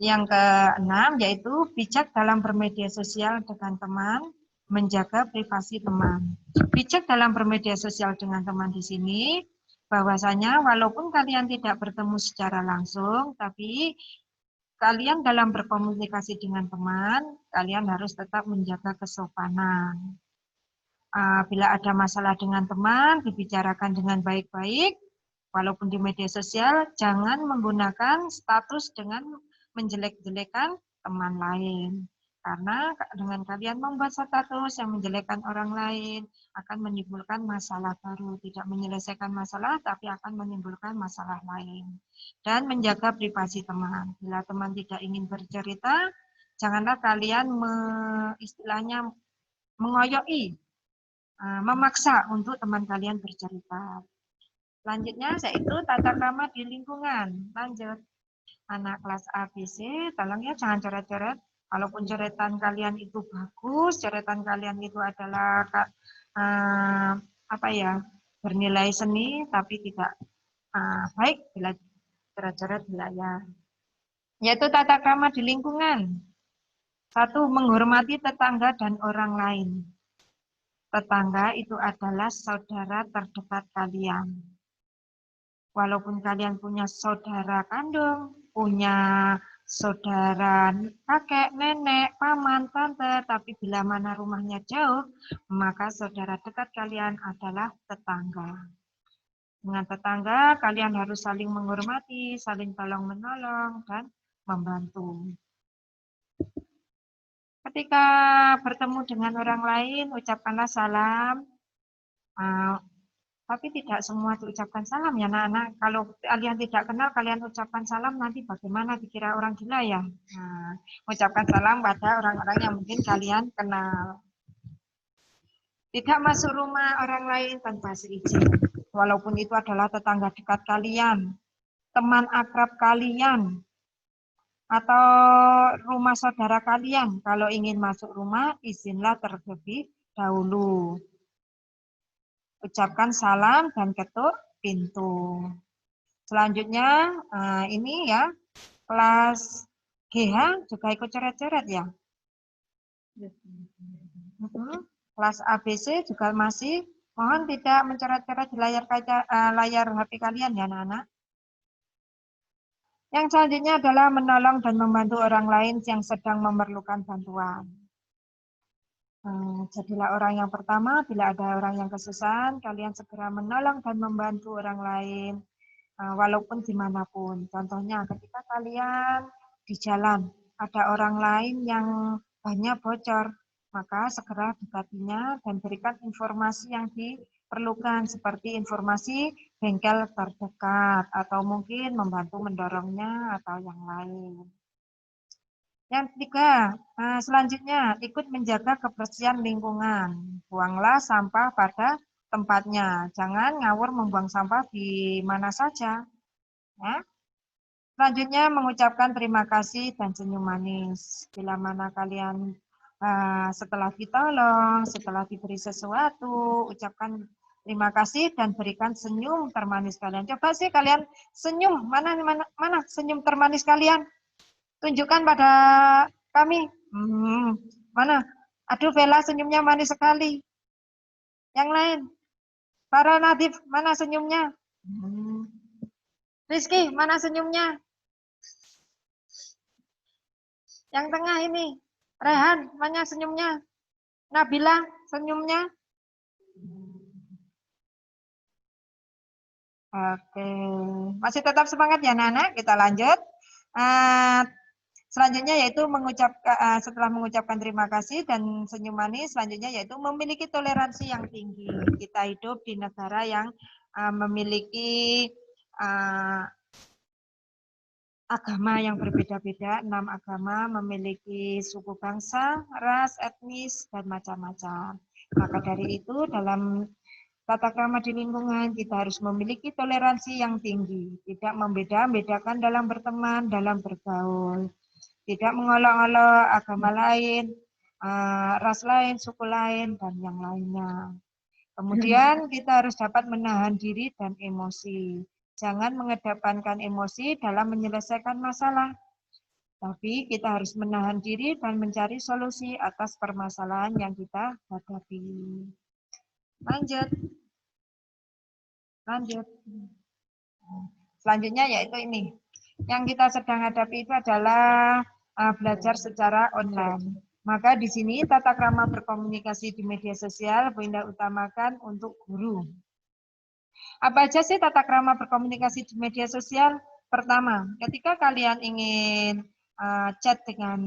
Yang keenam yaitu bijak dalam bermedia sosial dengan teman, menjaga privasi teman. Bijak dalam bermedia sosial dengan teman di sini bahwasanya walaupun kalian tidak bertemu secara langsung, tapi kalian dalam berkomunikasi dengan teman, kalian harus tetap menjaga kesopanan. Bila ada masalah dengan teman, dibicarakan dengan baik-baik, walaupun di media sosial, jangan menggunakan status dengan menjelek-jelekan teman lain. Karena dengan kalian membuat status yang menjelekkan orang lain, akan menimbulkan masalah baru. Tidak menyelesaikan masalah, tapi akan menimbulkan masalah lain. Dan menjaga privasi teman. Bila teman tidak ingin bercerita, janganlah kalian istilahnya mengoyoi, memaksa untuk teman kalian bercerita. Selanjutnya yaitu tata krama di lingkungan. Lanjut. Anak kelas ABC, tolong ya jangan coret-coret. Walaupun coretan kalian itu bagus, coretan kalian itu adalah bernilai seni, tapi tidak baik bila coret-coret wilayah. Yaitu tata krama di lingkungan. 1. Menghormati tetangga dan orang lain. Tetangga itu adalah saudara terdekat kalian. Walaupun kalian punya saudara kandung, punya saudara kakek, nenek, paman, tante, tapi bila mana rumahnya jauh, maka saudara dekat kalian adalah tetangga. Dengan tetangga, kalian harus saling menghormati, saling tolong-menolong, dan membantu. Ketika bertemu dengan orang lain, ucapkanlah salam. Tapi tidak semua diucapkan salam ya anak-anak. Kalau kalian tidak kenal, kalian ucapkan salam, nanti bagaimana dikira orang gila ya. Nah, ucapkan salam pada orang-orang yang mungkin kalian kenal. Tidak masuk rumah orang lain tanpa seizin. Walaupun itu adalah tetangga dekat kalian, teman akrab kalian, atau rumah saudara kalian. Kalau ingin masuk rumah, izinlah terlebih dahulu. Ucapkan salam dan ketuk pintu. Selanjutnya ini ya kelas GH juga ikut coret-coret ya. Kelas ABC juga masih, mohon tidak mencoret-coret di layar HP kalian ya anak-anak. Yang selanjutnya adalah menolong dan membantu orang lain yang sedang memerlukan bantuan. Jadilah orang yang pertama, bila ada orang yang kesusahan, kalian segera menolong dan membantu orang lain, walaupun dimanapun. Contohnya ketika kalian di jalan, ada orang lain yang banyak bocor, maka segera dekatinya dan berikan informasi yang diperlukan, seperti informasi bengkel terdekat, atau mungkin membantu mendorongnya, atau yang lain. Yang ketiga, selanjutnya ikut menjaga kebersihan lingkungan. Buanglah sampah pada tempatnya. Jangan ngawur membuang sampah di mana saja. Ya. Selanjutnya mengucapkan terima kasih dan senyum manis. Bila mana kalian setelah ditolong, setelah diberi sesuatu, ucapkan terima kasih dan berikan senyum termanis kalian. Coba sih kalian senyum, mana senyum termanis kalian? Tunjukkan pada kami. Mana? Aduh, Bella senyumnya manis sekali. Yang lain. Para Nadif, mana senyumnya? Rizky, mana senyumnya? Yang tengah ini. Rehan, mana senyumnya? Nabila, senyumnya? Oke. Masih tetap semangat ya, Nana? Kita lanjut. Selanjutnya yaitu setelah mengucapkan terima kasih dan senyum manis, selanjutnya yaitu memiliki toleransi yang tinggi. Kita hidup di negara yang memiliki agama yang berbeda-beda, 6 agama, memiliki suku bangsa, ras, etnis, dan macam-macam. Maka dari itu dalam tata krama di lingkungan kita harus memiliki toleransi yang tinggi, tidak membeda-bedakan dalam berteman, dalam bergaul. Tidak mengolok-olok agama lain, ras lain, suku lain, dan yang lainnya. Kemudian kita harus dapat menahan diri dan emosi. Jangan mengedepankan emosi dalam menyelesaikan masalah. Tapi kita harus menahan diri dan mencari solusi atas permasalahan yang kita hadapi. Lanjut. Selanjutnya yaitu ini. Yang kita sedang hadapi itu adalah belajar secara online. Maka di sini tata krama berkomunikasi di media sosial Bunda utamakan untuk guru. Apa aja sih tata krama berkomunikasi di media sosial? Pertama, ketika kalian ingin chat dengan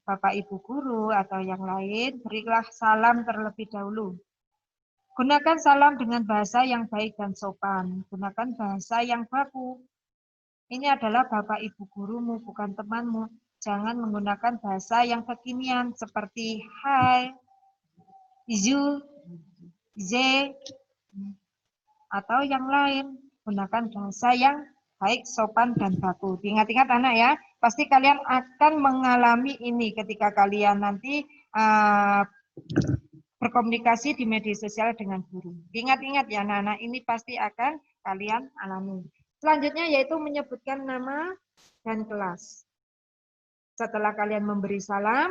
Bapak Ibu guru atau yang lain, berilah salam terlebih dahulu. Gunakan salam dengan bahasa yang baik dan sopan. Gunakan bahasa yang baku. Ini adalah Bapak Ibu gurumu, bukan temanmu. Jangan menggunakan bahasa yang kekinian seperti hai, you, ze, atau yang lain. Gunakan bahasa yang baik, sopan, dan baku. Ingat-ingat anak ya, pasti kalian akan mengalami ini ketika kalian nanti berkomunikasi di media sosial dengan guru. Ingat-ingat ya anak-anak, ini pasti akan kalian alami. Selanjutnya yaitu menyebutkan nama dan kelas. Setelah kalian memberi salam,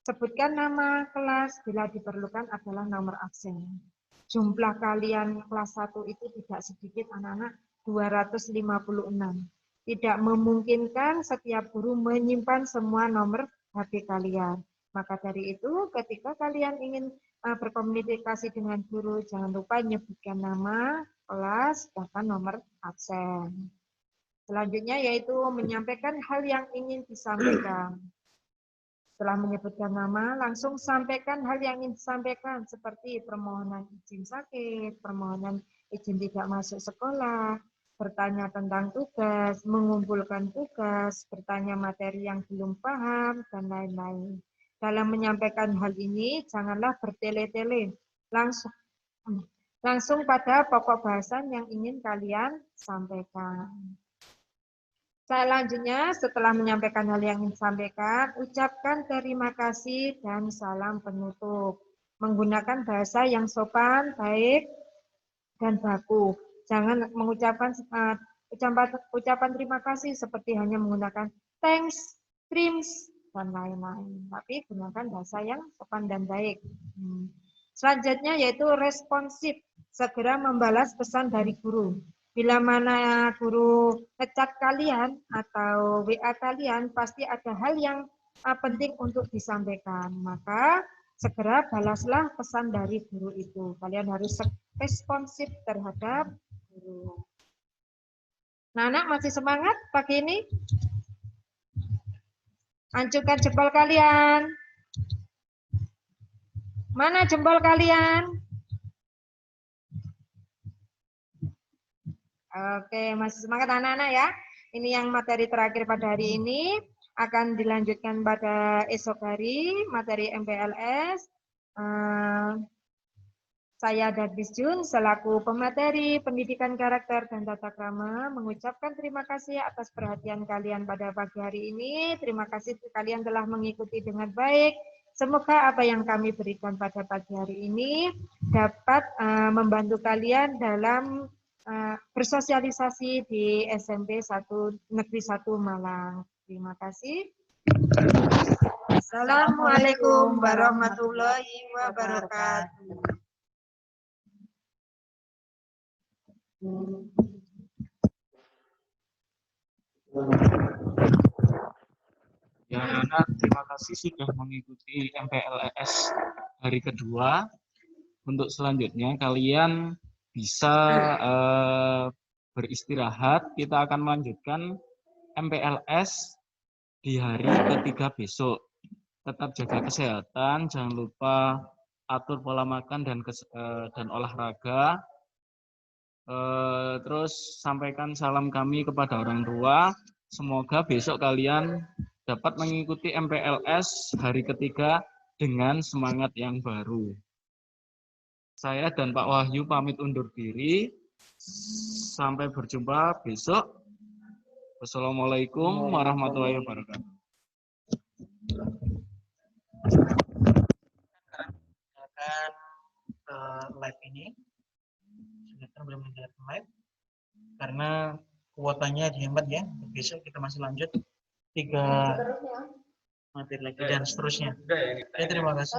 sebutkan nama kelas, bila diperlukan adalah nomor absen. Jumlah kalian kelas 1 itu tidak sedikit anak-anak, 256. Tidak memungkinkan setiap guru menyimpan semua nomor HP kalian. Maka dari itu ketika kalian ingin berkomunikasi dengan guru, jangan lupa menyebutkan nama, kelas, bahkan nomor absen. Selanjutnya yaitu menyampaikan hal yang ingin disampaikan. Setelah menyebutkan nama, langsung sampaikan hal yang ingin disampaikan, seperti permohonan izin sakit, permohonan izin tidak masuk sekolah, bertanya tentang tugas, mengumpulkan tugas, bertanya materi yang belum paham, dan lain-lain. Dalam menyampaikan hal ini, janganlah bertele-tele, langsung pada pokok bahasan yang ingin kalian sampaikan. Selanjutnya, setelah menyampaikan hal yang ingin disampaikan, ucapkan terima kasih dan salam penutup. Menggunakan bahasa yang sopan, baik, dan baku. Jangan mengucapkan ucapan terima kasih seperti hanya menggunakan thanks, trims, dan lain-lain. Tapi gunakan bahasa yang sopan dan baik. Selanjutnya yaitu responsif. Segera membalas pesan dari guru. Bila mana guru ngechat kalian atau WA kalian, pasti ada hal yang penting untuk disampaikan. Maka segera balaslah pesan dari guru itu. Kalian harus responsif terhadap guru. Nah, anak masih semangat pagi ini? Ancurkan jempol kalian. Mana jempol kalian? Oke, masih semangat anak-anak ya. Ini yang materi terakhir pada hari ini. Akan dilanjutkan pada esok hari, materi MPLS. Saya Dadis Jun selaku pemateri pendidikan karakter dan tata krama mengucapkan terima kasih atas perhatian kalian pada pagi hari ini. Terima kasih kalian telah mengikuti dengan baik. Semoga apa yang kami berikan pada pagi hari ini dapat membantu kalian dalam bersosialisasi di SMP Negeri 1 Malang. Terima kasih. Assalamualaikum warahmatullahi wabarakatuh. Ya, anak-anak, terima kasih sudah mengikuti MPLS hari kedua. Untuk selanjutnya kalian bisa beristirahat. Kita akan melanjutkan MPLS di hari ketiga besok. Tetap jaga kesehatan, jangan lupa atur pola makan dan olahraga. Terus sampaikan salam kami kepada orang tua. Semoga besok kalian dapat mengikuti MPLS hari ketiga dengan semangat yang baru. Saya dan Pak Wahyu pamit undur diri. Sampai berjumpa besok. Wassalamualaikum warahmatullahi wabarakatuh. Live ini sudah belum menjalankan live karena kuotanya dihemat ya. Besok kita masih lanjut 3 materi lagi dan seterusnya. Terima kasih.